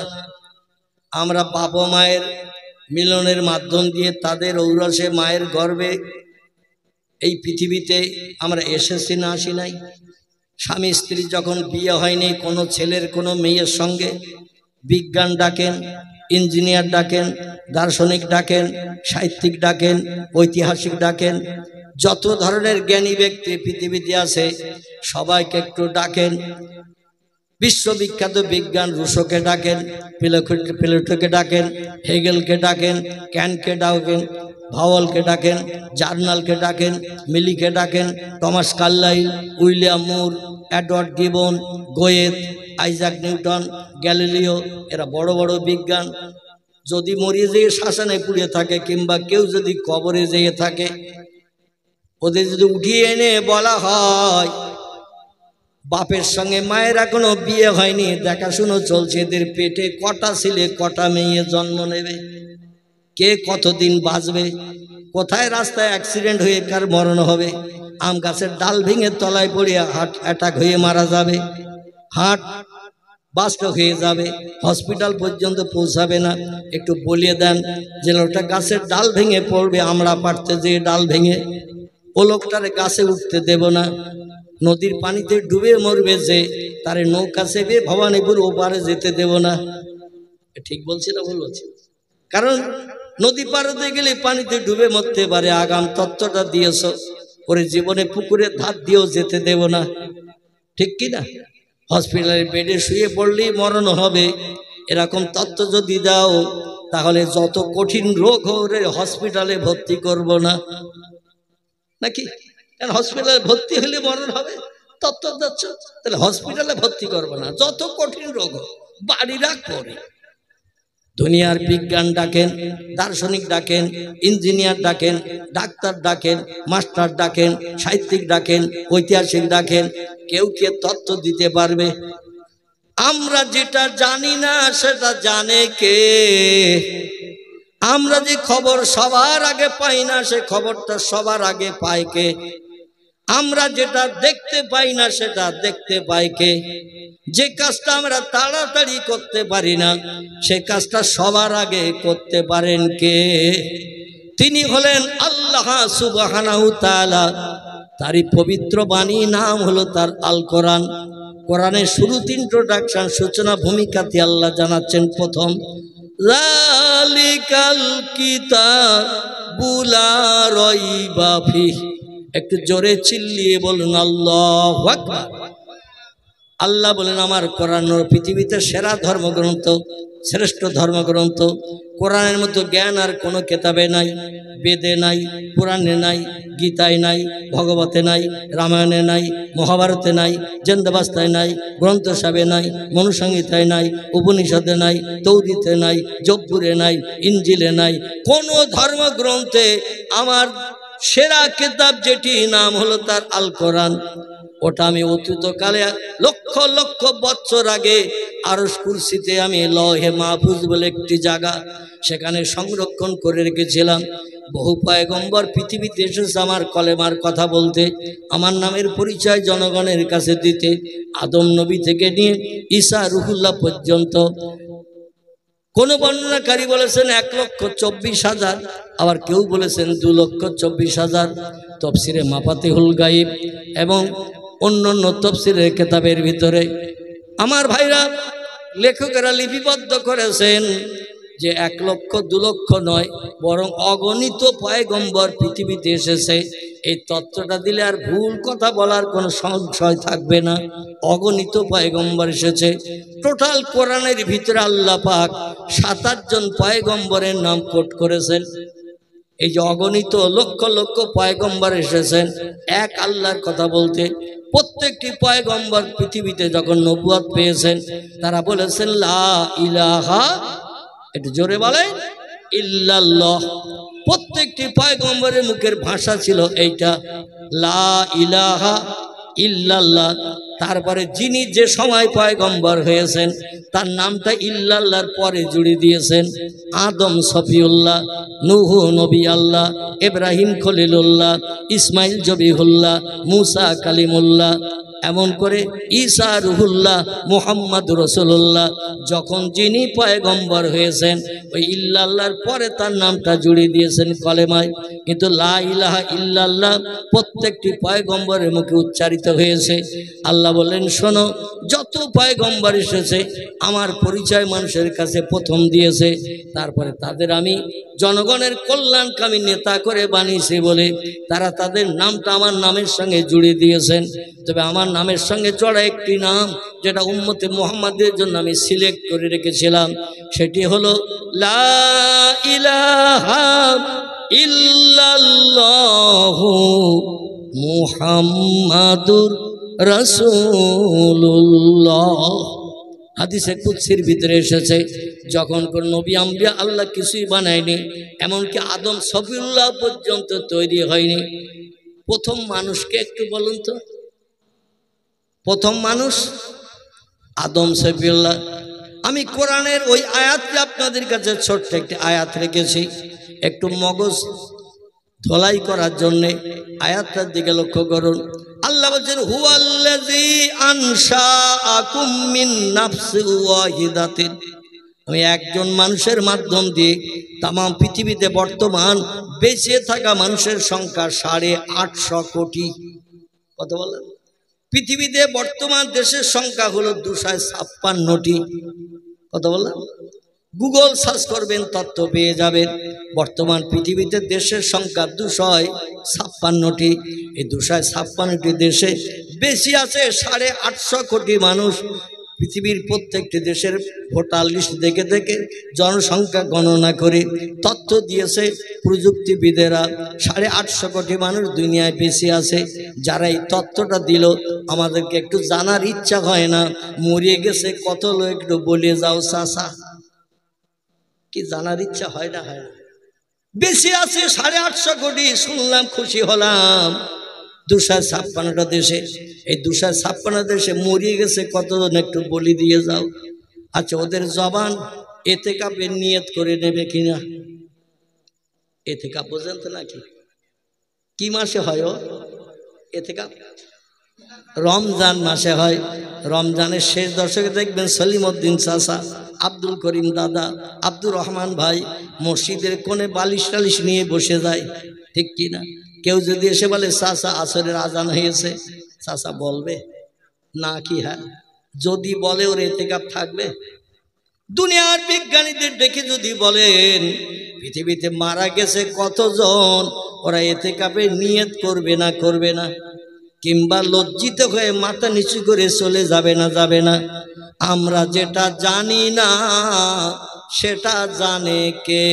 আমরা বাপ মায়ের মিলনের মাধ্যম দিয়ে তাদের ঔরসে মায়ের গর্ভে এই পৃথিবীতে আমরা এসেছি না আসি নাই। স্বামী স্ত্রী যখন বিয়ে হয়নি, কোনো ছেলের কোনো মেয়ের সঙ্গে বিজ্ঞান ডাকেন, ইঞ্জিনিয়ার ডাকেন, দার্শনিক ডাকেন, সাহিত্যিক ডাকেন, ঐতিহাসিক ডাকেন, যত ধরনের জ্ঞানী ব্যক্তি পৃথিবীতে আছে সবাইকে একটু ডাকেন। বিশ্ববিখ্যাত বিজ্ঞান রুশোকে ডাকেন, প্লেটোকে ডাকেন, হেগেলকে ডাকেন, ক্যান্টকে ডাকেন, ভাওয়ালকে ডাকেন, জার্নালকে ডাকেন, মিলিকে ডাকেন, Thomas Carlyle, William Muir, Edward Gibbon, Goethe, Isaac Newton, Galileo, এরা বড় বড় বিজ্ঞান। যদি মরিয়ে যেয়ে শ্মশানে পুড়িয়ে থাকে কিংবা কেউ যদি কবরে যেয়ে থাকে, ওদের যদি উঠিয়ে এনে বলা হয় বাপের সঙ্গে মায়ের এখনো বিয়ে হয়নি, দেখাশুনো চলছে, এদের পেটে কটা ছেলে কটা মেয়ে জন্ম নেবে, কে কতদিন বাঁচবে, কোথায় রাস্তায় অ্যাক্সিডেন্ট হয়ে কার মরণ হবে, আম গাছের ডাল ভেঙে তলায় পড়িয়ে হার্ট অ্যাটাক হয়ে মারা যাবে, হার্ট বাস্ট হয়ে যাবে, হসপিটাল পর্যন্ত পৌঁছাবে না। একটু বলিয়ে দেন যে লোকটা গাছের ডাল ভেঙে পড়বে, আমরা পারতে যে ডাল ভেঙে, ও লোকটারে গাছে উঠতে দেব না। নদীর পানিতে ডুবে মরবে যে, তারে নৌকা চেপে ভবানীপুর ওপারে যেতে দেব না। ঠিক বলছি না ভুল বলছি? কারণ নদী পার হতে গেলে পানিতে ডুবে মরতে পারে। আগাম তত্ত্বটা দিয়েছ, ওরে জীবনে পুকুরের ধার দিয়েও যেতে দেব না। ঠিক কি না? হসপিটালের বেডে শুয়ে পড়লেই মরণ হবে, এরকম তত্ত্ব যদি দাও, তাহলে যত কঠিন রোগ হলে হসপিটালে ভর্তি করব না, নাকি? কারণ হসপিটালে ভর্তি হলে মরণ হবে, তত্ত্ব দিচ্ছ, তাহলে হসপিটালে ভর্তি করবো না। যত কঠিন রোগ বাড়ি রাখ পড়ে। দুনিয়ার বিজ্ঞান ডাকেন, দার্শনিক ডাকেন, ইঞ্জিনিয়ার ডাকেন, ডাক্তার ডাকেন, মাস্টার ডাকেন, সাহিত্যিক ডাকেন, ঐতিহাসিক ডাকেন, কেউ কে তত্ত্ব দিতে পারবে? আমরা যেটা জানি না সেটা জানে কে? আমরা যে খবর সবার আগে পাই না, সে খবরটা সবার আগে পায় কে? আমরা যেটা দেখতে পাই না সেটা দেখতে পাই কে? যে কাজটা আমরা তাড়াতাড়ি করতে পারি না, সে কাজটা সবার আগে করতে পারেন কে? তিনি হলেন আল্লাহ সুবহানাহু তাআলা। তারই পবিত্র বাণী নাম হলো তার আল কোরআন। কোরআনের শুরুতে ইন্ট্রোডাকশন, সূচনা ভূমিকাতে আল্লাহ জানাচ্ছেন প্রথম, যালিকাল কিতাবু লা রাইবা ফিহি। একটু জোরে চিল্লিয়ে বলুন আল্লাহু আকবার। আল্লাহ বলেন, আমার কোরআন পৃথিবীতে সেরা ধর্মগ্রন্থ, শ্রেষ্ঠ ধর্মগ্রন্থ। কোরআনের মতো জ্ঞান আর কোনো কেতাবে নাই, বেদে নাই, পুরাণে নাই, গীতায় নাই, ভগবতে নাই, রামায়ণে নাই, মহাভারতে নাই, জেন্দাবাস্তায় নাই, গ্রন্থ সাবে নাই, মনুসংহিতায় নাই, উপনিষদে নাই, তৌরিতে নাই, জব্বুরে নাই, ইঞ্জিলে নাই। কোন ধর্মগ্রন্থে আমার সেরা কিতাব যেটি নাম হলো তার আল কোরআন, ওটা আমি অতীতকালে লক্ষ লক্ষ বছর আগে আরশ কুরসিতে আমি লৌহে মাহফুজ বলে একটি জায়গা সেখানে সংরক্ষণ করে রেখেছিলাম। বহু পয়গম্বর পৃথিবীতে এসেছে আমার কলেমার কথা বলতে, আমার নামের পরিচয় জনগণের কাছে দিতে। আদম নবী থেকে নিয়ে ঈসা রুহুল্লাহ পর্যন্ত। কোন বর্ণনাকারী বলেছেন 1,24,000, আবার কেউ বলেছেন 2,24,000। তফসিরে মাফাতিহুল গায়ব এবং অন্যান্য তফসিরের কিতাবের ভিতরে আমার ভাইরা লেখকেরা লিপিবদ্ধ করেছেন যে 1 লক্ষ 2 লক্ষ নয়, বরং অগণিত পয়গম্বর পৃথিবীতে এসেছে। এই তত্ত্বটা দিলে আর ভুল কথা বলার কোনো সংশয় থাকবে না। অগণিত পয়গম্বর এসেছে। টোটাল কোরআনের ভিতরে আল্লাহ পাক 7-8 জন পয়গম্বরের নাম কোট করেছেন। এই যে অগণিত লক্ষ লক্ষ পয়গম্বর এসেছেন এক আল্লাহর কথা বলতে। প্রত্যেকটি পয়গম্বর পৃথিবীতে যখন নবুয়ত পেয়েছেন তারা বলেছেন লা ইলাহা, একটু জোরে বলে, ইল্লাল্লাহ। প্রত্যেকটি পয়গম্বরের মুখের ভাষা ছিল এইটা, লা ইলাহা ইল্লাল্লাহ। তারপরে যিনি যে সময় পয়গম্বর হয়েছেন তার নামটা ইল্লাল্লাহর পরে জুড়ে দিয়েছেন। আদম সফিউল্লাহ, নূহ নবী আল্লাহ, ইব্রাহিম খলিলুল্লাহ, ইসমাইল জবিহুল্লাহ, মুসা কালিমুল্লাহ, এমন করে ঈসা রুহুল্লাহ, মুহাম্মদ রাসূলুল্লাহ। যখন যিনি পয়গম্বর হয়েছেন ওই ইল্লাল্লাহর পরে তার নামটা জুড়ে দিয়েছেন কলেমায়। কিন্তু লা ইলাহা ইল্লাল্লাহ প্রত্যেকটি পয়গম্বরের মুখে উচ্চারিত হয়েছে। আল্লাহ বললেন, শোনো, যত পয়গম্বর এসেছে আমার পরিচয় মানুষের কাছে প্রথম দিয়েছে, তারপরে তাদের আমি জনগণের কল্যাণকামী নেতা করে বানিয়েছি বলে তারা তাদের নামটা আমার নামের সঙ্গে জুড়ে দিয়েছেন। তবে আমার নামের সঙ্গে জড়া একটি নাম যেটা উম্মতে মুহাম্মাদের জন্য আমি সিলেক্ট করে রেখেছিলাম, সেটি হলো লা ইলাহা ইল্লাল্লাহু মুহাম্মাদুর রাসূলুল্লাহ। হাদিসে কুদসির ভিতরে এসেছে যখন কোন নবী আম্বিয়া আল্লাহ কিছুই বানায়নি, এমনকি আদম সফিউল্লাহ পর্যন্ত তৈরি হয়নি। প্রথম মানুষকে একটু বলুন তো, প্রথম মানুষ আদম সফিউল্লাহ। আমি কোরআনের ওই আয়াতটি আপনাদের কাছে ছোট্ট একটি আয়াত রেখেছি একটু মগজ ধলাই করার জন্যে। আয়াতটার দিকে লক্ষ্য করুন। আল্লাহ বলছেন, হুয়াল্লাযী আনশাআকুম মিন নাফসিন ওয়াহিদাতিন। আমি একজন মানুষের মাধ্যম দিয়ে তাম পৃথিবীতে বর্তমান বেঁচে থাকা মানুষের সংখ্যা 850 কোটি। কত বলেন? পৃথিবীতে বর্তমান দেশের সংখ্যা হলো 256টি। কত বললাম? গুগল সার্চ করবেন, তথ্য পেয়ে যাবেন। বর্তমান পৃথিবীতে দেশের সংখ্যা 256টি। এই 256টি দেশে বেশি আছে 850 কোটি মানুষ। পৃথিবীর প্রত্যেকটি দেশের ভোটার লিস্ট দেখে দেখে জনসংখ্যা গণনা করে তথ্য দিয়েছে প্রযুক্তিবিদেরা। 850 কোটি মানুষ দুনিয়ায় বেশি আছে। যারা এই তথ্যটা দিল আমাদেরকে একটু জানার ইচ্ছা হয় না, মরিয়ে গেছে কত লোক, একটু বলে যাও চাচা, কি জানার ইচ্ছা হয় না? হয় না? বেশি আছে 850 কোটি, শুনলাম খুশি হলাম। 256টা দেশে, এই 256 দেশে মরিয়ে গেছে কতজন, একটু বলি দিয়ে যাও। আচ্ছা, ওদের জবান এতেকাপের নিয়ত করে নেবে কিনা? এতেকাপ বোঝেন তো নাকি? কি মাসে হয় ও এতেকাপ? রমজান মাসে হয়। রমজানের শেষ দশকে দেখবেন সলিমউদ্দিন চাচা, আব্দুল করিম দাদা, আব্দুর রহমান ভাই মসজিদের কোণে বালিশ টালিশ নিয়ে বসে যায়, ঠিক কিনা? কেউ যদি এসে বলে চাচা আসরের আজান হয়েছে, চাচা বলবে না কি? হ্যাঁ, যদি বলে ওর এতেকাপ থাকবে? দুনিয়ার বিজ্ঞানীদের ডেকে যদি বলেন পৃথিবীতে মারা গেছে কতজন, ওরা এতেকাপে নিয়ত করবে না? করবে না? কিংবা লজ্জিত হয়ে মাথা নিচু করে চলে যাবে না? যাবে না? আমরা যেটা জানি না সেটা জানে কে?